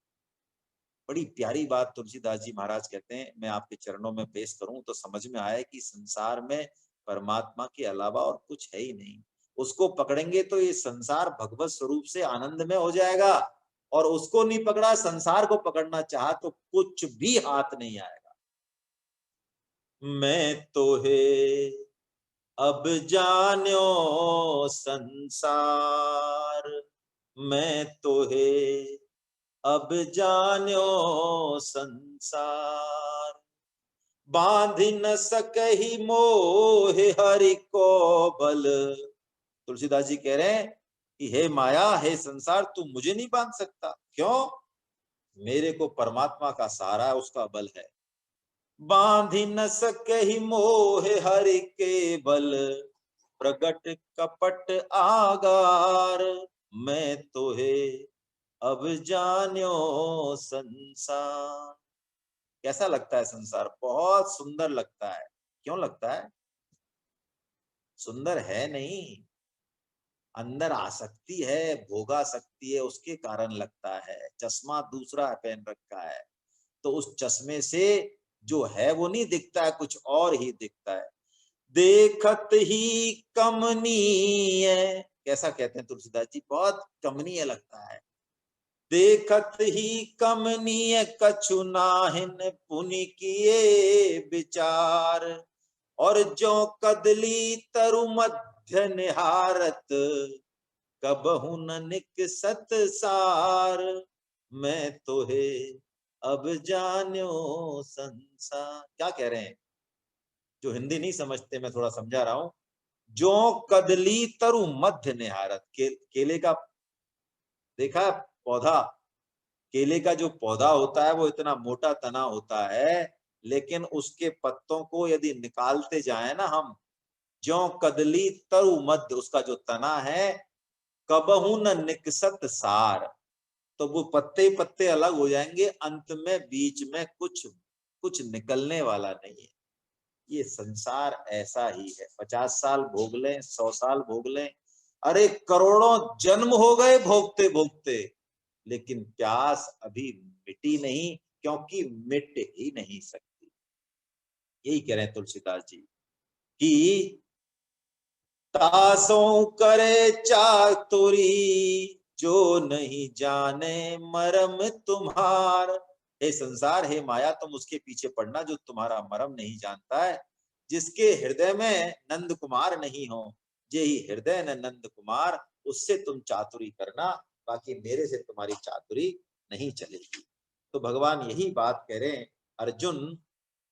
बड़ी प्यारी बात तुलसीदास जी महाराज कहते हैं, मैं आपके चरणों में पेश करूं तो समझ में आए कि संसार में परमात्मा के अलावा और कुछ है ही नहीं। उसको पकड़ेंगे तो ये संसार भगवत स्वरूप से आनंद में हो जाएगा, और उसको नहीं पकड़ा, संसार को पकड़ना चाहा तो कुछ भी हाथ नहीं आएगा। मैं तो है अब जान्यो संसार, मैं तो है अब जान्यो संसार, बांध न सकहि मोह हरि को बल। तुलसीदास जी कह रहे हैं कि हे माया, हे संसार, तू मुझे नहीं बांध सकता। क्यों? मेरे को परमात्मा का सहारा है, उसका बल है। बांध न सकहि मोह हरि के बल, प्रगट कपट आगार, मैं तो है अब जान्यो संसार। कैसा लगता है संसार? बहुत सुंदर लगता है। क्यों लगता है? सुंदर है नहीं, अंदर आसक्ति है, भोगासक्ति है, उसके कारण लगता है। चश्मा दूसरा पहन रखा है, तो उस चश्मे से जो है वो नहीं दिखता है, कुछ और ही दिखता है। देखत ही कमनीय, कैसा कहते हैं तुलसीदास जी, बहुत कमनीय लगता है। देखत ही कमनीय कछु नाहिन पुनि किए विचार, और जो कदली तरु मध्य निहारत, कबहु न निकसत सार, मैं तो है अब जान्यो संसार। क्या कह रहे हैं? जो हिंदी नहीं समझते मैं थोड़ा समझा रहा हूं। जो कदली तरु मध्य निहारत, केले का देखा पौधा, केले का जो पौधा होता है वो इतना मोटा तना होता है, लेकिन उसके पत्तों को यदि निकालते जाए ना हम, ज्यों कदली तरु मध्य, उसका जो तना है, कबहू न निकसत सार, तो वो पत्ते पत्ते अलग हो जाएंगे, अंत में बीच में कुछ कुछ निकलने वाला नहीं है। ये संसार ऐसा ही है। 50 साल भोग लें, 100 साल भोग लें, अरे करोड़ों जन्म हो गए भोगते भोगते, लेकिन प्यास अभी मिटी नहीं, क्योंकि मिट ही नहीं सकती। यही कह रहे हैं तुलसीदास जी कि तासों करे चातुरी, जो नहीं जाने मरम तुम्हार। हे संसार, हे माया, तुम उसके पीछे पड़ना जो तुम्हारा मरम नहीं जानता है। जिसके हृदय में नंद कुमार नहीं हो, जे ही हृदय न नंद कुमार, उससे तुम चातुरी करना, बाकी मेरे से तुम्हारी चातुरी नहीं चलेगी। तो भगवान यही बात कह रहे हैं, अर्जुन,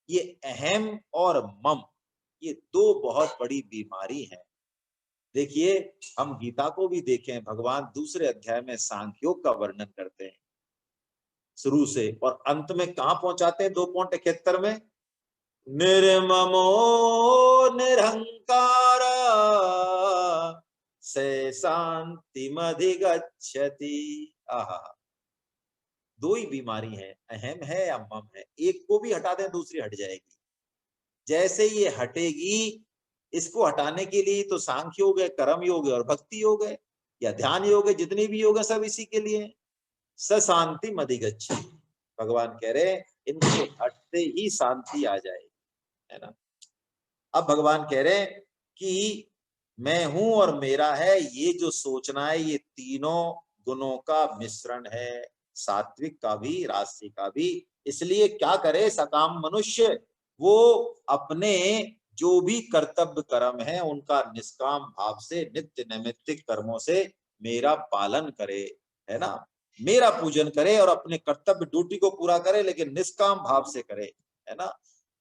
ये अहम और मम, ये दो बहुत बड़ी बीमारी है। देखिए, हम गीता को भी देखें, भगवान दूसरे अध्याय में सांख्योग का वर्णन करते हैं शुरू से, और अंत में कहां पहुंचाते हैं 2.71 में? निर्ममो निरहंकार से शांतिमधिगच्छति। आहा, दो ही बीमारी है, अहम है या मम है। एक को भी हटा दें दूसरी हट जाएगी। जैसे ये हटेगी, इसको हटाने के लिए तो सांख्य योग है, कर्म योग है और भक्ति योग है, या ध्यान योग है, जितनी भी योग है सब इसी के लिए। स शांति मधिगच्छति, भगवान कह रहे हैं इनके हटते ही शांति आ जाएगी, है ना। अब भगवान कह रहे हैं कि मैं हूं और मेरा है, ये जो सोचना है, ये तीनों गुणों का मिश्रण है, सात्विक का भी, राजसिक का भी। इसलिए क्या करे सकाम मनुष्य, वो अपने जो भी कर्तव्य कर्म है उनका निष्काम भाव से, नित्य नैमित्तिक कर्मों से मेरा पालन करे, है ना, मेरा पूजन करे और अपने कर्तव्य ड्यूटी को पूरा करे, लेकिन निष्काम भाव से करे, है ना।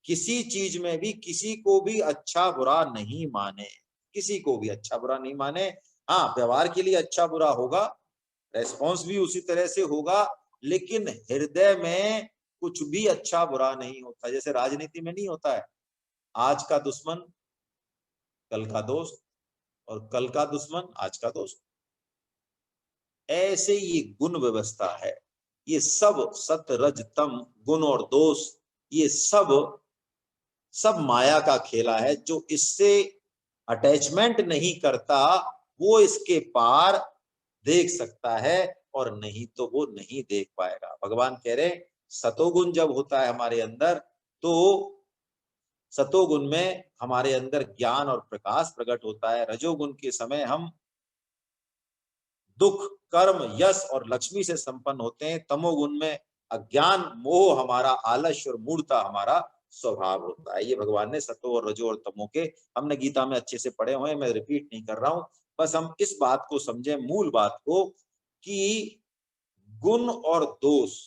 किसी चीज में भी किसी को भी अच्छा बुरा नहीं माने, किसी को भी अच्छा बुरा नहीं माने। हाँ, व्यवहार के लिए अच्छा बुरा होगा, रेस्पॉन्स भी उसी तरह से होगा, लेकिन हृदय में कुछ भी अच्छा बुरा नहीं होता। जैसे राजनीति में नहीं होता है, आज का दुश्मन कल का दोस्त और कल का दुश्मन आज का दोस्त, ऐसे ये गुण व्यवस्था है। ये सब सत रज तम गुण और दोष, ये सब माया का खेला है। जो इससे अटैचमेंट नहीं करता वो इसके पार देख सकता है, और नहीं तो वो नहीं देख पाएगा। भगवान कह रहे सतोगुण जब होता है हमारे अंदर, तो सतोगुण में हमारे अंदर ज्ञान और प्रकाश प्रकट होता है। रजोगुण के समय हम दुख, कर्म, यश और लक्ष्मी से संपन्न होते हैं। तमोगुण में अज्ञान, मोह, हमारा आलस्य और मूढ़ता हमारा स्वभाव होता है। ये भगवान ने सतो और रजो और तमो के, हमने गीता में अच्छे से पढ़े हुए हैं, मैं रिपीट नहीं कर रहा हूं। बस हम इस बात को समझें, मूल बात को, कि गुण और दोष,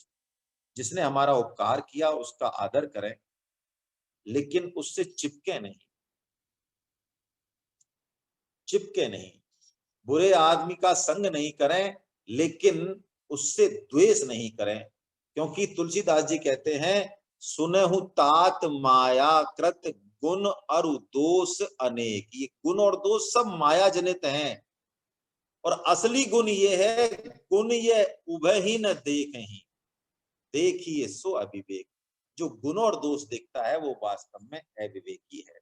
जिसने हमारा उपकार किया उसका आदर करें, लेकिन उससे चिपके नहीं, चिपके नहीं। बुरे आदमी का संग नहीं करें, लेकिन उससे द्वेष नहीं करें। क्योंकि तुलसीदास जी कहते हैं, सुनहु तात माया कृत गुण और दोष अनेक। ये गुण और दोष सब माया जनित हैं, और असली गुण ये है, गुण ये उभय ही न देखें, देखिए सो अविवेक। जो गुण और दोष देखता है वो वास्तव में अविवेकी है।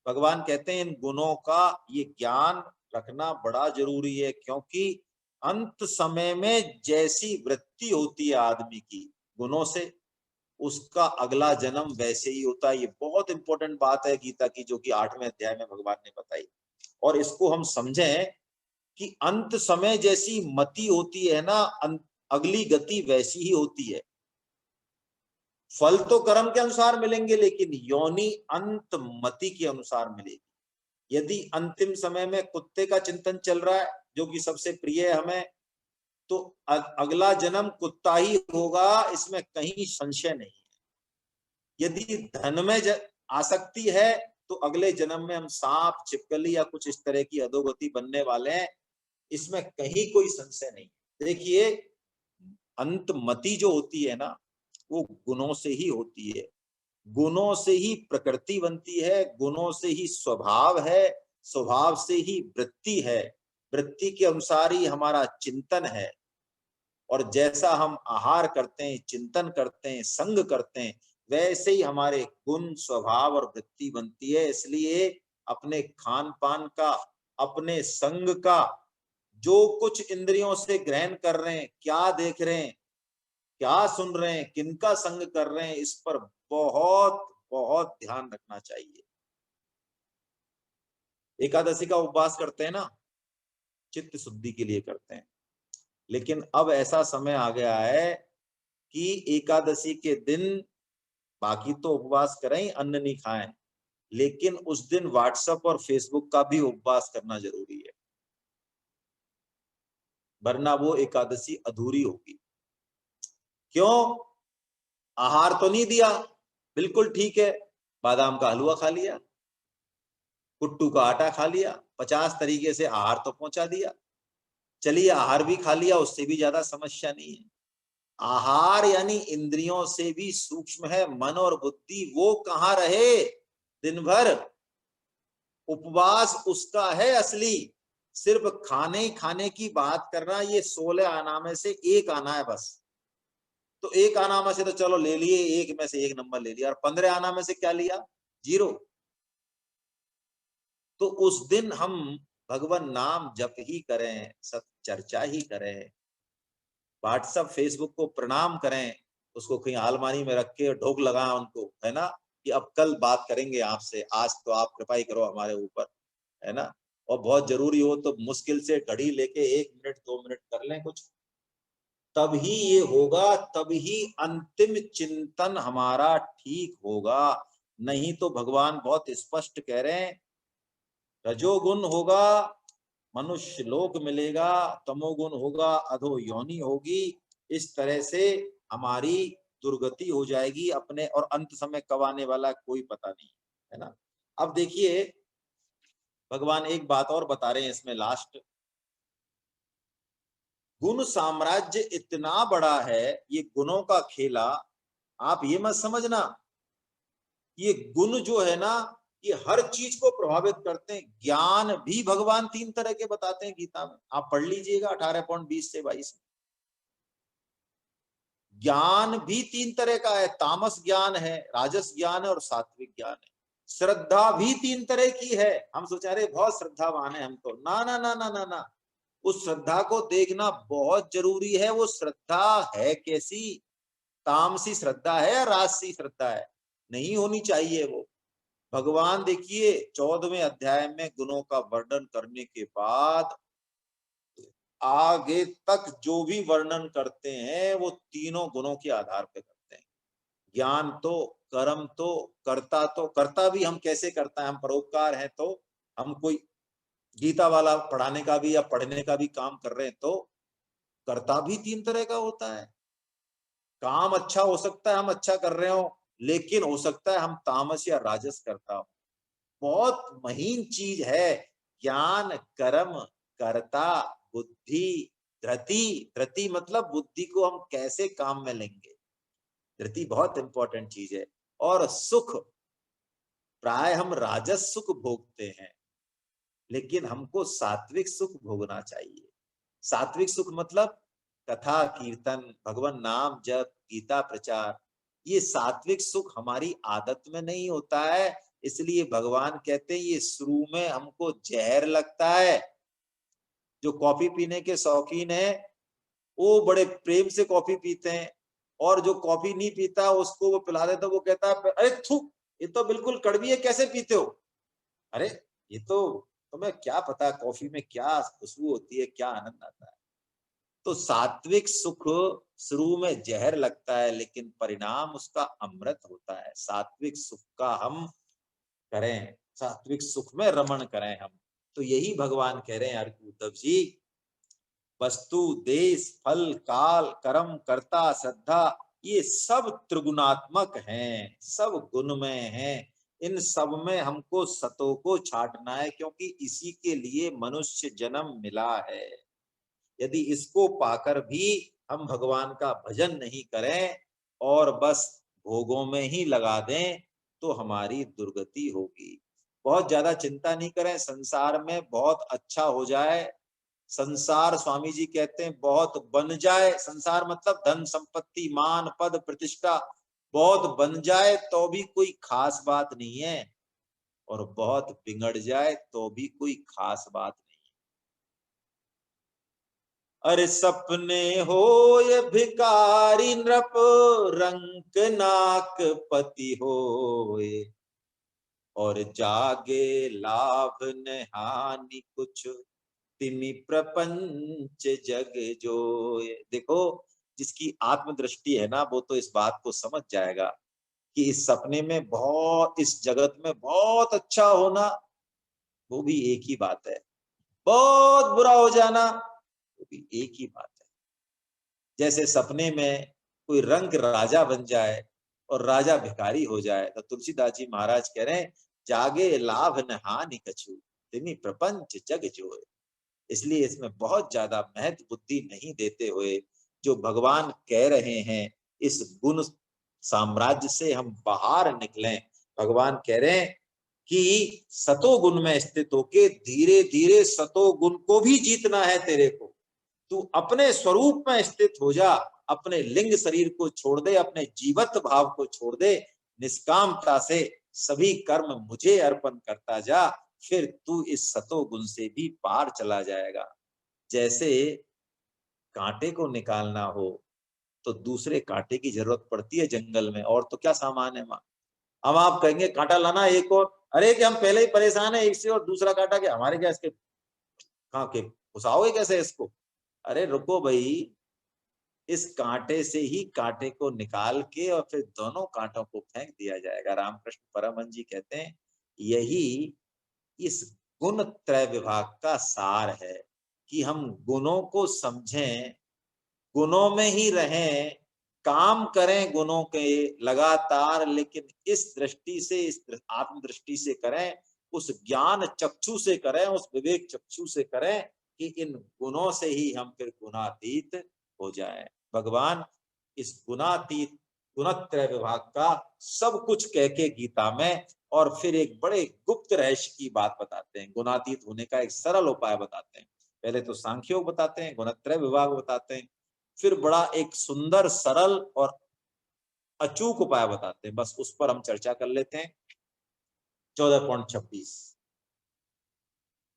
भगवान कहते हैं इन गुणों का ये ज्ञान रखना बड़ा जरूरी है, क्योंकि अंत समय में जैसी वृत्ति होती है आदमी की गुणों से, उसका अगला जन्म वैसे ही होता है। ये बहुत इंपॉर्टेंट बात है गीता की, जो कि 8वें अध्याय में भगवान ने बताई। और इसको हम समझें कि अंत समय जैसी मति होती है ना, अगली गति वैसी ही होती है। फल तो कर्म के अनुसार मिलेंगे, लेकिन योनि अंत मति के अनुसार मिलेगी। यदि अंतिम समय में कुत्ते का चिंतन चल रहा है, जो कि सबसे प्रिय है हमें, तो अगला जन्म कुत्ता ही होगा, इसमें कहीं संशय नहीं है। यदि धन में आसक्ति है, तो अगले जन्म में हम सांप, छिपकली या कुछ इस तरह की अधोगति बनने वाले हैं, इसमें कहीं कोई संशय नहीं। देखिए, अंतमति जो होती है ना, वो गुणों से ही होती है। गुणों से ही प्रकृति बनती है, गुणों से ही स्वभाव है, स्वभाव से ही वृत्ति है, वृत्ति के अनुसार ही हमारा चिंतन है। और जैसा हम आहार करते हैं, चिंतन करते हैं, संग करते हैं, वैसे ही हमारे गुण, स्वभाव और वृत्ति बनती है। इसलिए अपने खान पान का, अपने संग का, जो कुछ इंद्रियों से ग्रहण कर रहे हैं, क्या देख रहे हैं, क्या सुन रहे हैं, किनका संग कर रहे हैं, इस पर बहुत बहुत ध्यान रखना चाहिए। एकादशी का उपवास करते हैं ना, चित्त शुद्धि के लिए करते हैं। लेकिन अब ऐसा समय आ गया है कि एकादशी के दिन बाकी तो उपवास करें, अन्न नहीं खाएं, लेकिन उस दिन व्हाट्सएप और फेसबुक का भी उपवास करना जरूरी है, वरना वो एकादशी अधूरी होगी। क्यों? आहार तो नहीं दिया, बिल्कुल ठीक है, बादाम का हलवा खा लिया, कुट्टू का आटा खा लिया, 50 तरीके से आहार तो पहुंचा दिया। चलिए आहार भी खा लिया, उससे भी ज्यादा समस्या नहीं है। आहार यानी इंद्रियों से भी सूक्ष्म है मन और बुद्धि, वो कहाँ रहे दिन भर। उपवास उसका है असली, सिर्फ खाने खाने की बात करना। ये 16 आना में से एक आना है बस। तो एक आना में से तो चलो ले लिए, एक में से एक नंबर ले लिया, और 15 आना में से क्या लिया? 0। तो उस दिन हम भगवान नाम जप ही करें, सत चर्चा ही करें, व्हाट्सएप फेसबुक को प्रणाम करें, उसको कहीं आलमारी में रख के ढोक लगाएं उनको, है ना, कि अब कल बात करेंगे आपसे, आज तो आप कृपा ही करो हमारे ऊपर, है ना। और बहुत जरूरी हो तो मुश्किल से घड़ी लेके 1 मिनट 2 मिनट कर लें कुछ, तब ही ये होगा, तब ही अंतिम चिंतन हमारा ठीक होगा। नहीं तो भगवान बहुत स्पष्ट कह रहे हैं, रजोगुण होगा मनुष्य लोक मिलेगा, तमोगुण होगा अधो योनि होगी। इस तरह से हमारी दुर्गति हो जाएगी अपने, और अंत समय कब आने वाला कोई पता नहीं, है ना। अब देखिए भगवान एक बात और बता रहे हैं इसमें लास्ट, गुण साम्राज्य इतना बड़ा है, ये गुणों का खेला आप ये मत समझना ये गुण जो है ना ये हर चीज को प्रभावित करते हैं। ज्ञान भी भगवान 3 तरह के बताते हैं गीता में, आप पढ़ लीजिएगा 18.20 से 22। ज्ञान भी 3 तरह का है, तामस ज्ञान है, राजस ज्ञान है और सात्विक ज्ञान है। श्रद्धा भी 3 तरह की है। हम सोचा रहे बहुत श्रद्धावान है हम तो, ना ना ना ना ना ना, उस श्रद्धा को देखना बहुत जरूरी है। वो श्रद्धा है कैसी, तामसी श्रद्धा है या राजसी श्रद्धा है, नहीं होनी चाहिए वो। भगवान देखिए 14वें अध्याय में गुणों का वर्णन करने के बाद आगे तक जो भी वर्णन करते हैं वो तीनों गुणों के आधार पे करते हैं। ज्ञान तो, कर्म तो करता भी हम कैसे करता है, हम परोपकार हैं तो, हम कोई गीता वाला पढ़ाने का भी या पढ़ने का भी काम कर रहे हैं तो कर्ता भी 3 तरह का होता है। काम अच्छा हो सकता है हम अच्छा कर रहे हो, लेकिन हो सकता है हम तामस या राजस करता हो। बहुत महीन चीज है ज्ञान, कर्म, कर्ता, बुद्धि, धृति। धृति मतलब बुद्धि को हम कैसे काम में लेंगे, धृति बहुत इंपॉर्टेंट चीज है। और सुख, प्राय हम राजस सुख भोगते हैं, लेकिन हमको सात्विक सुख भोगना चाहिए। सात्विक सुख मतलब कथा कीर्तन, भगवान नाम जप, गीता प्रचार, ये सात्विक सुख हमारी आदत में नहीं होता है। इसलिए भगवान कहते हैं ये शुरू में हमको जहर लगता है। जो कॉफी पीने के शौकीन है वो बड़े प्रेम से कॉफी पीते हैं, और जो कॉफी नहीं पीता उसको वो पिला देता, वो कहता है अरे थू, ये तो बिल्कुल कड़वी है, कैसे पीते हो। अरे ये तो तुम्हें क्या पता कॉफी में क्या खुशबू होती है, क्या आनंद आता है। तो सात्विक सुख शुरू में जहर लगता है, लेकिन परिणाम उसका अमृत होता है। सात्विक सुख का हम करें, सात्विक सुख में रमण करें हम। तो यही भगवान कह रहे हैं उद्धव जी, वस्तु, देश, फल, काल, कर्म, कर्ता, श्रद्धा, ये सब त्रिगुणात्मक हैं, सब गुणमय हैं। इन सब में हमको सतों को छाटना है, क्योंकि इसी के लिए मनुष्य जन्म मिला है। यदि इसको पाकर भी हम भगवान का भजन नहीं करें और बस भोगों में ही लगा दें तो हमारी दुर्गति होगी। बहुत ज्यादा चिंता नहीं करें, संसार में बहुत अच्छा हो जाए। संसार स्वामी जी कहते हैं बहुत बन जाए, संसार मतलब धन संपत्ति मान पद प्रतिष्ठा, बहुत बन जाए तो भी कोई खास बात नहीं है, और बहुत बिगड़ जाए तो भी कोई खास बात नहीं। अरे सपने हो ये भिकारी नृप, रंक नाक पति होए, और जागे लाभ न हानि कुछ, तिनि प्रपंच जग जोए। देखो जिसकी आत्मदृष्टि है ना वो तो इस बात को समझ जाएगा कि इस सपने में बहुत, इस जगत में बहुत अच्छा होना वो भी एक ही बात है, बहुत बुरा हो जाना वो भी एक ही बात है। जैसे सपने में कोई रंक राजा बन जाए और राजा भिखारी हो जाए, तो तुलसीदास जी महाराज कह रहे हैं जागे लाभ न हानि कछु, तिनि प्रपंच जग जोए। इसलिए इसमें बहुत ज्यादा महत्व बुद्धि नहीं देते हुए जो भगवान कह रहे हैं इस गुण साम्राज्य से हम बाहर निकलें। भगवान कह रहे हैं कि सतो गुण में स्थित होके धीरे धीरे सतो गुण को भी जीतना है तेरे को। तू अपने स्वरूप में स्थित हो जा, अपने लिंग शरीर को छोड़ दे, अपने जीवत भाव को छोड़ दे, निष्कामता से सभी कर्म मुझे अर्पण करता जा, फिर तू इस सतो गुण से भी पार चला जाएगा। जैसे कांटे को निकालना हो तो दूसरे कांटे की जरूरत पड़ती है जंगल में, और तो क्या सामान है वहां। अब आप कहेंगे कांटा लाना एक और, अरे कि हम पहले ही परेशान है एक से, और दूसरा कांटा के हमारे क्या इसके कहाँ के घुसाओगे कैसे इसको। अरे रुको भाई, इस कांटे से ही कांटे को निकाल के और फिर दोनों कांटों को फेंक दिया जाएगा। रामकृष्ण परमहंस जी कहते हैं यही इस गुण त्रय विभाग का सार है कि हम गुणों को समझें, गुणों में ही रहें, काम करें गुणों के लगातार, लेकिन इस दृष्टि से, इस आत्मदृष्टि से करें, उस ज्ञान चक्षु से करें, उस विवेक चक्षु से करें कि इन गुणों से ही हम फिर गुणातीत हो जाएं। भगवान इस गुणातीत गुणत्रय विभाग का सब कुछ कह के गीता में, और फिर एक बड़े गुप्त रहस्य की बात बताते हैं, गुणातीत होने का एक सरल उपाय बताते हैं। पहले तो सांख्य योग बताते हैं, गुणत्रय विभाग बताते हैं, फिर बड़ा एक सुंदर सरल और अचूक उपाय बताते हैं। बस उस पर हम चर्चा कर लेते हैं। 14.26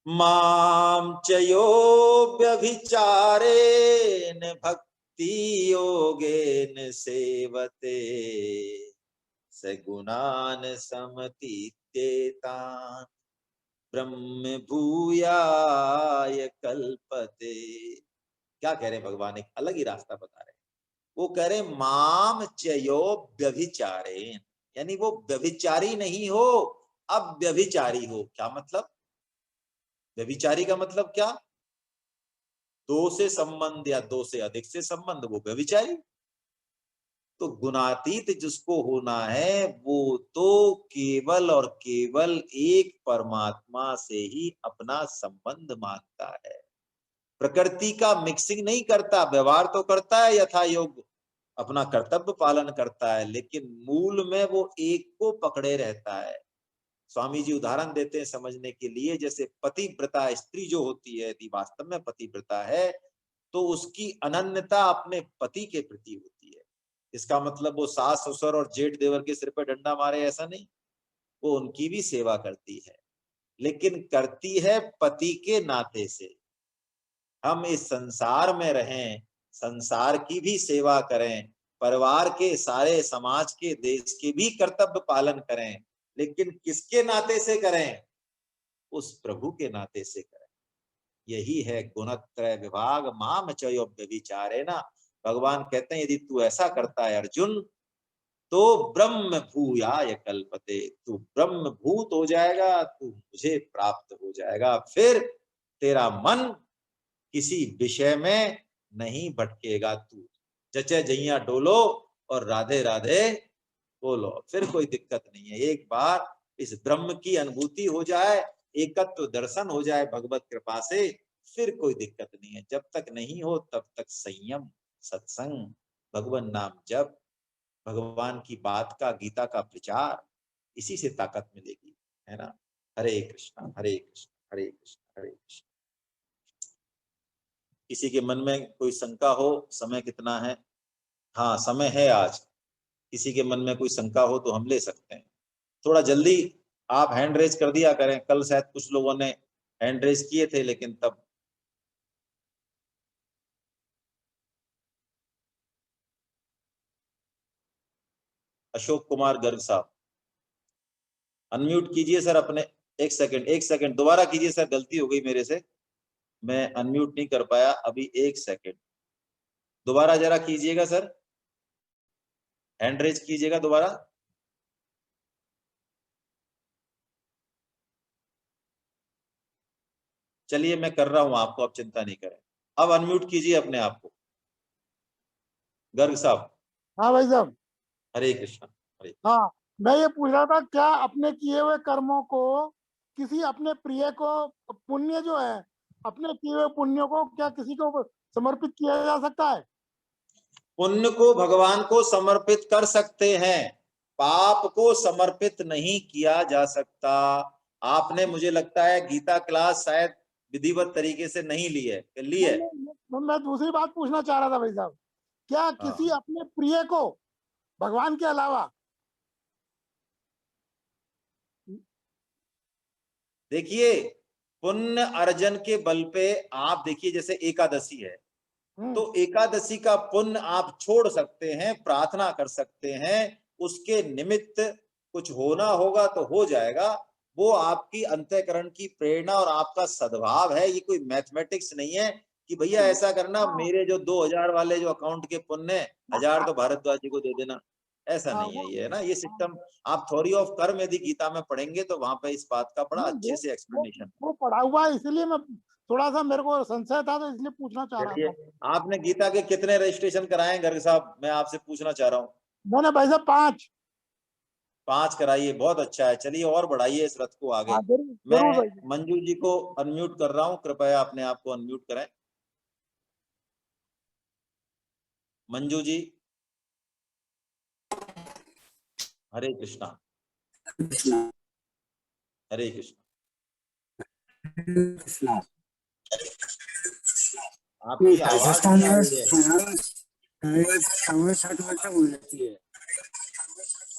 माम च यो व्यभिचारेण भक्ति योगेन सेवते सगुणान समतीत्येतान् ब्रह्म भूयाय कल्पते। क्या कह रहे हैं भगवान? एक अलग ही रास्ता बता रहे हैं। वो कह रहे माम चयो व्यभिचारेण, यानी वो व्यभिचारी नहीं हो, अब व्यभिचारी हो। क्या मतलब? व्यभिचारी का मतलब क्या? दो से संबंध या दो से अधिक से संबंध, वो व्यभिचारी। तो गुणातीत जिसको होना है वो तो केवल और केवल एक परमात्मा से ही अपना संबंध मानता है। प्रकृति का मिक्सिंग नहीं करता, व्यवहार तो करता है यथा योग्य, अपना कर्तव्य पालन करता है, लेकिन मूल में वो एक को पकड़े रहता है। स्वामी जी उदाहरण देते हैं समझने के लिए, जैसे पतिव्रता स्त्री जो होती है, यदि वास्तव में पतिव्रता है तो उसकी अनन्यता अपने पति के प्रति होती है। इसका मतलब वो सास ससुर और जेठ देवर के सिर पर डंडा मारे, ऐसा नहीं। वो उनकी भी सेवा करती है, लेकिन करती है पति के नाते से। हम इस संसार में रहें, संसार की भी सेवा करें, परिवार के, सारे समाज के, देश के भी कर्तव्य पालन करें, लेकिन किसके नाते से करें? उस प्रभु के नाते से करें। यही है गुणत्रय विभाग माम चयो व्यभिचारे ना। भगवान कहते हैं यदि तू ऐसा करता है अर्जुन, तो ब्रह्म भूयाय कल्पते, तू ब्रह्म भूत हो जाएगा, तू मुझे प्राप्त हो जाएगा। फिर तेरा मन किसी विषय में नहीं भटकेगा, तू जचे जइया डोलो और राधे राधे बोलो, फिर कोई दिक्कत नहीं है। एक बार इस ब्रह्म की अनुभूति हो जाए, एकत्व दर्शन हो जाए भगवत कृपा से, फिर कोई दिक्कत नहीं है। जब तक नहीं हो तब तक संयम, सत्संग, भगवान नाम जप, भगवान की बात का, गीता का प्रचार, इसी से ताकत मिलेगी, है ना। हरे कृष्णा हरे कृष्णा हरे कृष्णा हरे कृष्णा। किसी के मन में कोई शंका हो, समय कितना है? हाँ समय है आज। किसी के मन में कोई शंका हो तो हम ले सकते हैं। थोड़ा जल्दी आप हैंड रेज कर दिया करें, कल शायद कुछ लोगों ने हैंड रेज किए थे लेकिन तब। अशोक कुमार गर्ग साहब अनम्यूट कीजिए सर अपने। एक सेकंड, एक सेकंड, दोबारा कीजिए सर, गलती हो गई मेरे से, मैं अनम्यूट नहीं कर पाया अभी। एक सेकंड, दोबारा जरा कीजिएगा सर, हैंड रेज कीजिएगा दोबारा। चलिए मैं कर रहा हूं आपको, आप चिंता नहीं करें। अब अनम्यूट कीजिए अपने आप को, गर्ग साहब। हाँ भाई साहब। हरे कृष्णा हरे। हाँ, मैं ये पूछ रहा था, क्या अपने किए हुए कर्मों को किसी अपने प्रिय को, पुण्य जो है, अपने किए हुए पुण्यों को क्या किसी को समर्पित किया जा सकता है? पुण्य को भगवान को समर्पित कर सकते हैं, पाप को समर्पित नहीं किया जा सकता। आपने मुझे लगता है गीता क्लास शायद विधिवत तरीके से नहीं ली है, ली है? मैं दूसरी बात पूछना चाह रहा था भाई साहब, क्या किसी हाँ अपने प्रिय को भगवान के अलावा। देखिए, पुण्य अर्जन के बल पे आप देखिए, जैसे एकादशी है, हम्म। तो एकादशी का पुण्य आप छोड़ सकते हैं, प्रार्थना कर सकते हैं, उसके निमित्त कुछ होना होगा तो हो जाएगा। वो आपकी अंतःकरण की प्रेरणा और आपका सद्भाव है, ये कोई मैथमेटिक्स नहीं है कि भैया ऐसा करना, हाँ, मेरे जो 2000 वाले जो अकाउंट के पुण्य है, 1000 तो भारद्वाज जी को दे देना, ऐसा हाँ, नहीं है। ये है ना, ये सिस्टम आप थ्योरी ऑफ कर्म यदि गीता में पढ़ेंगे तो वहां पे इस बात का बड़ा नहीं, अच्छे से वो एक्सप्लेनेशन। वो पढ़ा हुआ है, इसलिए मैं थोड़ा सा, मेरे को संशय था तो इसलिए पूछना चाह रहा चलिए, था। आपने गीता के कितने रजिस्ट्रेशन कराए गर्ग साहब, मैं आपसे पूछना चाह रहा हूँ? मैंने भाई साहब 5। 5 कराइए, बहुत अच्छा है। चलिए और बढ़ाइए इस रथ को आगे। हाँ, जरूर मैं जरूर भाई साहब। मंजू जी को अनम्यूट कर रहा हूँ, कृपया अपने आप को अनम्यूट करें। मंजू जी। हरे कृष्णा। हरे कृष्णा। कृष्णा। आपकी आवाज राजस्थान नहीं आ में रही है। 7:30 हो जाती है।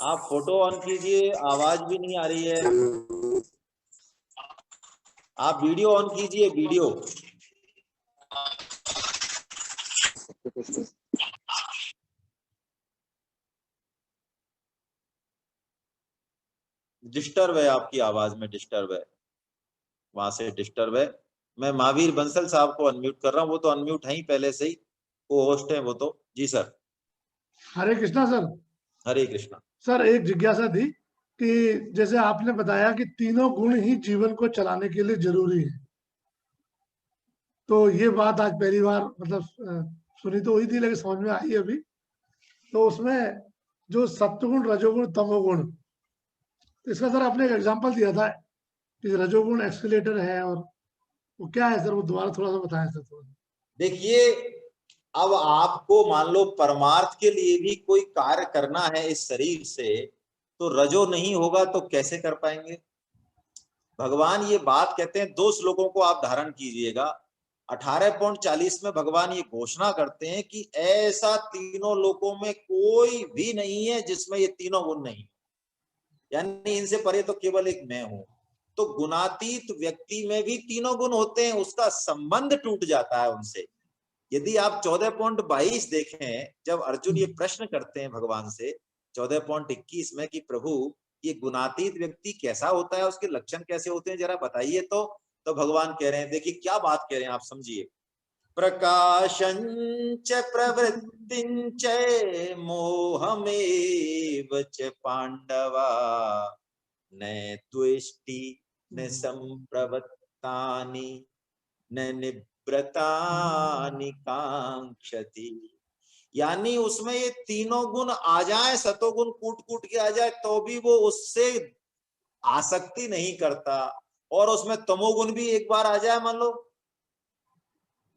आप फोटो ऑन कीजिए, आवाज भी नहीं आ रही है। आप वीडियो ऑन कीजिए, वीडियो। डिस्टर्ब है, आपकी आवाज में डिस्टर्ब है, वहां से डिस्टर्ब है। मैं महावीर बंसल साहब को अनम्यूट कर रहा हूँ, वो तो अनम्यूट है ही पहले से ही, को होस्ट है वो तो। जी सर। हरे कृष्णा सर। हरे कृष्णा। सर एक जिज्ञासा थी कि जैसे आपने बताया कि तीनों गुण ही जीवन को चलाने के लिए जरूरी है, तो ये बात आज पहली बार मतलब सुनी तो हुई थी लेकिन समझ में आई अभी। तो उसमें जो सत्वगुण, रजोगुण, तमोगुण, तो इसका सर आपने एक एग्जांपल दिया था कि रजोगुण एक्सीलेटर है, और वो क्या है सर, वो दोबारा थोड़ा सा बताएं सर थोड़ा। देखिए, अब आपको मान लो परमार्थ के लिए भी कोई कार्य करना है इस शरीर से, तो रजो नहीं होगा तो कैसे कर पाएंगे। भगवान ये बात कहते हैं, 2 श्लोकों को आप धारण कीजिएगा। 18.40 में भगवान ये घोषणा करते हैं कि ऐसा तीनों लोकों में कोई भी नहीं है जिसमें ये तीनों गुण नहीं, यानी इनसे परे तो केवल एक मैं हूं। तो गुणातीत व्यक्ति में भी तीनों गुण होते हैं, उसका संबंध टूट जाता है उनसे। यदि आप 14.22 देखें, जब अर्जुन ये प्रश्न करते हैं भगवान से 14.21 में कि प्रभु ये गुणातीत व्यक्ति कैसा होता है, उसके लक्षण कैसे होते हैं, जरा बताइए। तो भगवान कह रहे हैं, देखिए क्या बात कह रहे हैं आप समझिए। प्रकाशंच प्रवृत्तिंच मोहमेव च पांडवा न द्वेष्टि न संप्रवृत्तानि न निवृत्तानि कांक्षति। यानी उसमें ये तीनों गुण आ जाए, सतोगुण कूट कूट के आ जाए, तो भी वो उससे आसक्ति नहीं करता। और उसमें तमोगुण भी एक बार आ जाए, मान लो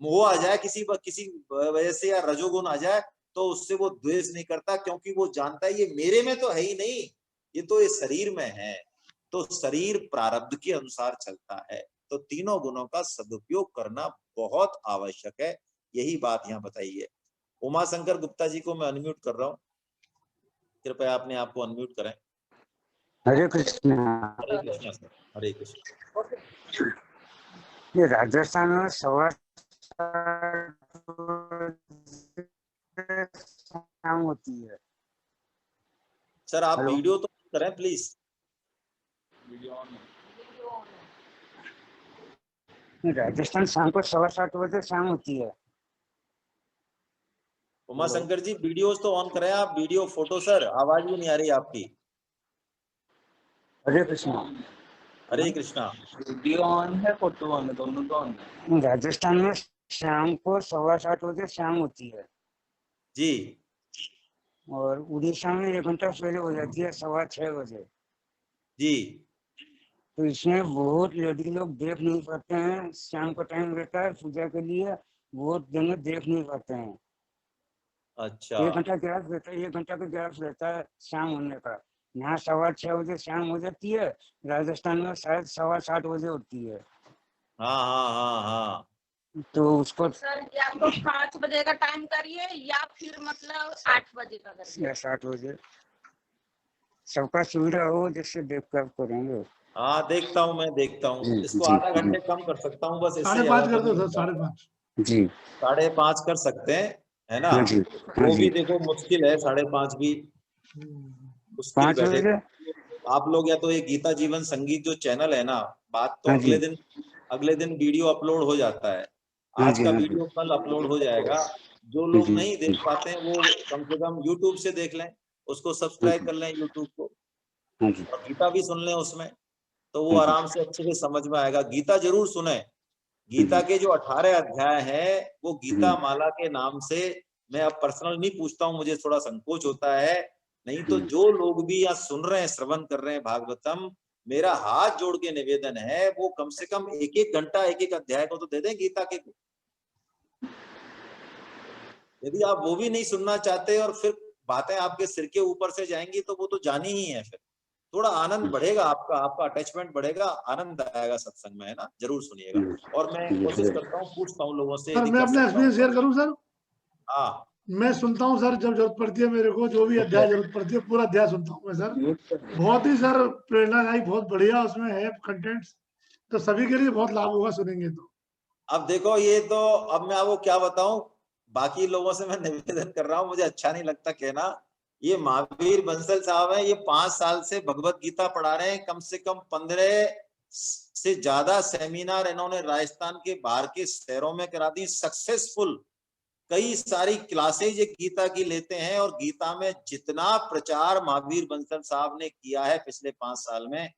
मोह आ जाए किसी वजह से, या रजोगुण आ जाए, तो उससे वो द्वेष नहीं करता, क्योंकि वो जानता है ये मेरे में तो है ही नहीं, ये तो ये शरीर में है। तो शरीर प्रारब्ध के अनुसार चलता है। तो तीनों गुणों का सदुपयोग करना बहुत आवश्यक है, यही बात यहाँ बताई है। उमा शंकर गुप्ता जी को मैं अनम्यूट कर रहा हूँ, कृपया अपने आप को अनम्यूट करें। हरे कृष्णा। हरे कृष्णा सर। हरे कृष्णा। ये राजस्थान में 7:15 शाम होती है। सर आप हेलो। वीडियो तो करें प्लीज। राजस्थान शाम को 7:15 शाम होती है। उमा शंकर जी वीडियोस तो ऑन करें आप, वीडियो फोटो। सर आवाज भी नहीं आ रही आपकी। हरे कृष्णा। हरे कृष्णा। वीडियो ऑन है, फोटो ऑन है, दोनों तो ऑन है। राजस्थान में शाम को 7:15 शाम होती है, जी और उड़ीसा में 1 घंटा पहले हो जाती है 6:15 बजे। जी। तो इसमें बहुत लड़की लोग देख नहीं पाते हैं, शाम का टाइम रहता है पूजा के लिए, बहुत जने देख नहीं पाते हैं। अच्छा 1 घंटा गैप रहता है, 1 घंटा का गैप रहता है शाम होने का। यहाँ 6:15 शाम हो जाती है, राजस्थान में शायद 7:15 बजे होती है। हाँ हाँ हाँ हाँ। तो उसको सर या तो 5 बजे का टाइम करिए या फिर मतलब 8 बजे का करिए। 7 बजे सबका सुविधा हो जिससे देख कर करेंगे। हाँ देखता हूँ, मैं देखता हूँ, जी इसको जी आधा घंटे कम कर सकता हूँ बस, इससे ज्यादा 5:30 तो कर दो नहीं सर, कर पाऊंगा। 5:30। जी 5:30 कर सकते हैं, है ना। हाँ जी हाँ वो भी जी। देखो मुश्किल है, 5:30 भी मुश्किल 5 बैठे। बजे आप लोग या तो ये गीता जीवन संगीत जो चैनल है ना, बात तो हाँ जी अगले दिन वीडियो अपलोड हो जाता है। हाँ आज जी का हाँ जी वीडियो कल अपलोड हो जाएगा। जो जी लोग जी नहीं देख पाते हैं वो कम से कम यूट्यूब से देख लें, उसको सब्सक्राइब कर लें यूट्यूब को, हाँ जी और गीता भी सुन लें उसमें, तो वो हाँ जी आराम से अच्छे से समझ में आएगा। गीता जरूर सुने। गीता के जो 18 अध्याय हैं वो गीता माला के नाम से, मैं अब पर्सनल नहीं पूछता हूँ, मुझे थोड़ा संकोच होता है। नहीं तो जो लोग भी यहाँ सुन रहे हैं, श्रवण कर रहे हैं भागवतम, मेरा हाथ जोड़ के निवेदन है, वो कम से कम 1-1 घंटा 1-1 अध्याय को तो दे दें गीता के। यदि आप वो भी नहीं सुनना चाहते और फिर बातें आपके सिर के ऊपर से जाएंगी तो वो तो जानी ही है, फिर थोड़ा आनंद बढ़ेगा, आपका अटैचमेंट बढ़ेगा, आनंद आएगा सत्संग में, है ना। जरूर सुनिएगा। और मैं कोशिश करता हूँ, पूछता हूँ लोगों से सर यदि मैं कर अपना सकता एक्सपीरियंस हूँ। शेयर करूं सर? हाँ मैं सुनता हूँ सर, जब जरूरत पड़ती है मेरे को, जो भी अध्याय जरूरत पड़ती है पूरा अध्याय सुनता हूँ मैं सर। बहुत ही सर प्रेरणादायी, बहुत बढ़िया उसमें है कंटेंट्स, तो सभी के लिए बहुत लाभ होगा सुनेंगे तो। अब देखो, ये तो अब मैं आपको क्या बताऊं, बाकी लोगों से मैं निवेदन कर रहा हूं, मुझे अच्छा नहीं लगता कहना, ये महावीर बंसल साहब हैं, ये 5 साल से भगवत गीता पढ़ा रहे हैं, कम से कम 15 से ज्यादा सेमिनार इन्होंने राजस्थान के बाहर के शहरों में करा दी, सक्सेसफुल। कई सारी क्लासेज गीता की लेते हैं, और गीता में जितना प्रचार महावीर बंसल साहब ने किया है पिछले 5 साल में,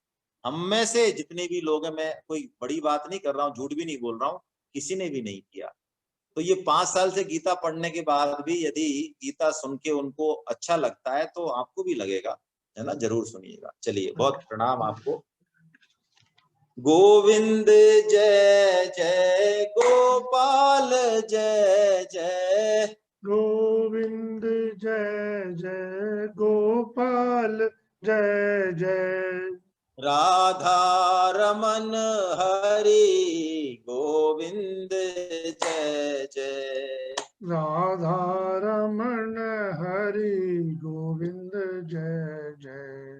हम में से जितने भी लोग हैं, मैं कोई बड़ी बात नहीं कर रहा हूँ, झूठ भी नहीं बोल रहा हूँ, किसी ने भी नहीं किया। तो ये 5 साल से गीता पढ़ने के बाद भी यदि गीता सुन के उनको अच्छा लगता है तो आपको भी लगेगा, है ना। जरूर सुनिएगा। चलिए, बहुत प्रणाम आपको। गोविंद जय जय गोपाल जय जय, गोविंद जय जय गोपाल जय जय, राधा रमन हरि गोविंद जय जय, राधा रमण हरि गोविंद जय जय,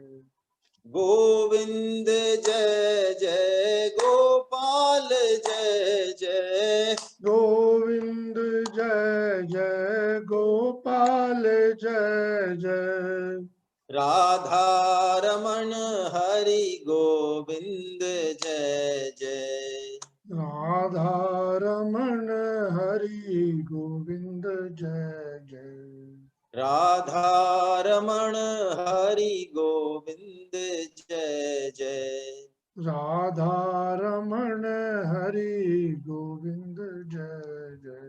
गोविंद जय जय गोपाल जय जय, गोविंद जय जय गोपाल जय जय, राधा रमन हरि गोविंद जय जय, राधा रमण हरि गोविंद जय जय, राधा रमण हरि गोविंद जय जय, राधा रमण हरि गोविंद जय जय,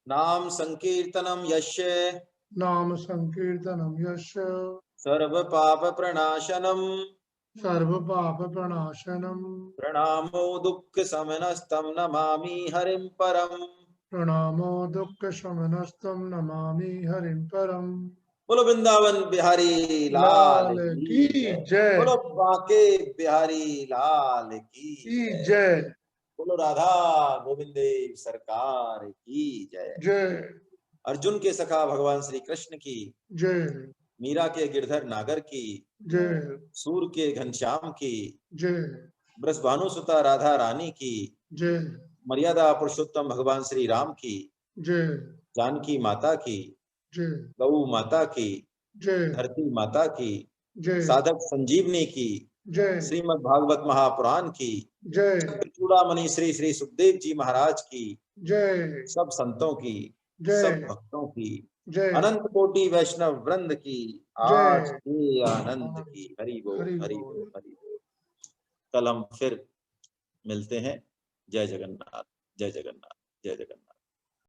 नाम संकीर्तनम यस्य नाम संकीर्तनम यश सर्व पाप प्रणाशनम, सर्व पाप प्रणाशनम, प्रणामो दुःख शमनस्तं नमामि हरिं परम। प्रणामो दुःख शमनस्तम नमामि हरिं परम। बोलो वृंदावन बिहारी लाल लाल की की जय, जय, बोलो बांके बिहारी लाल की की जय, जय, बोलो राधा गोविंद देव सरकार की जय। जय अर्जुन के सखा भगवान श्री कृष्ण की, जय, मीरा के गिरधर नागर की, जय सूर के घनश्याम की, जय, बृषभानुसुता राधा रानी की, जय मर्यादा पुरुषोत्तम भगवान श्री राम की, जय, जानकी माता की, जय गौ माता की, जय, धरती माता की, जय साधक संजीवनी की, जय, श्रीमद् भागवत महापुराण की, जय चूड़ामणि श्री श्री सुखदेव जी महाराज की, जय, सब संतों की, सब जय भक्तों की, जय, अनंत कोटि वैष्णव वृंद की, आज जय, के आनंद की। हरि बोल, हरि हरि बोल। बोल, हरि बोल। कल हम फिर मिलते हैं। जय जगन्नाथ, जय जगन्नाथ, जय जगन्नाथ।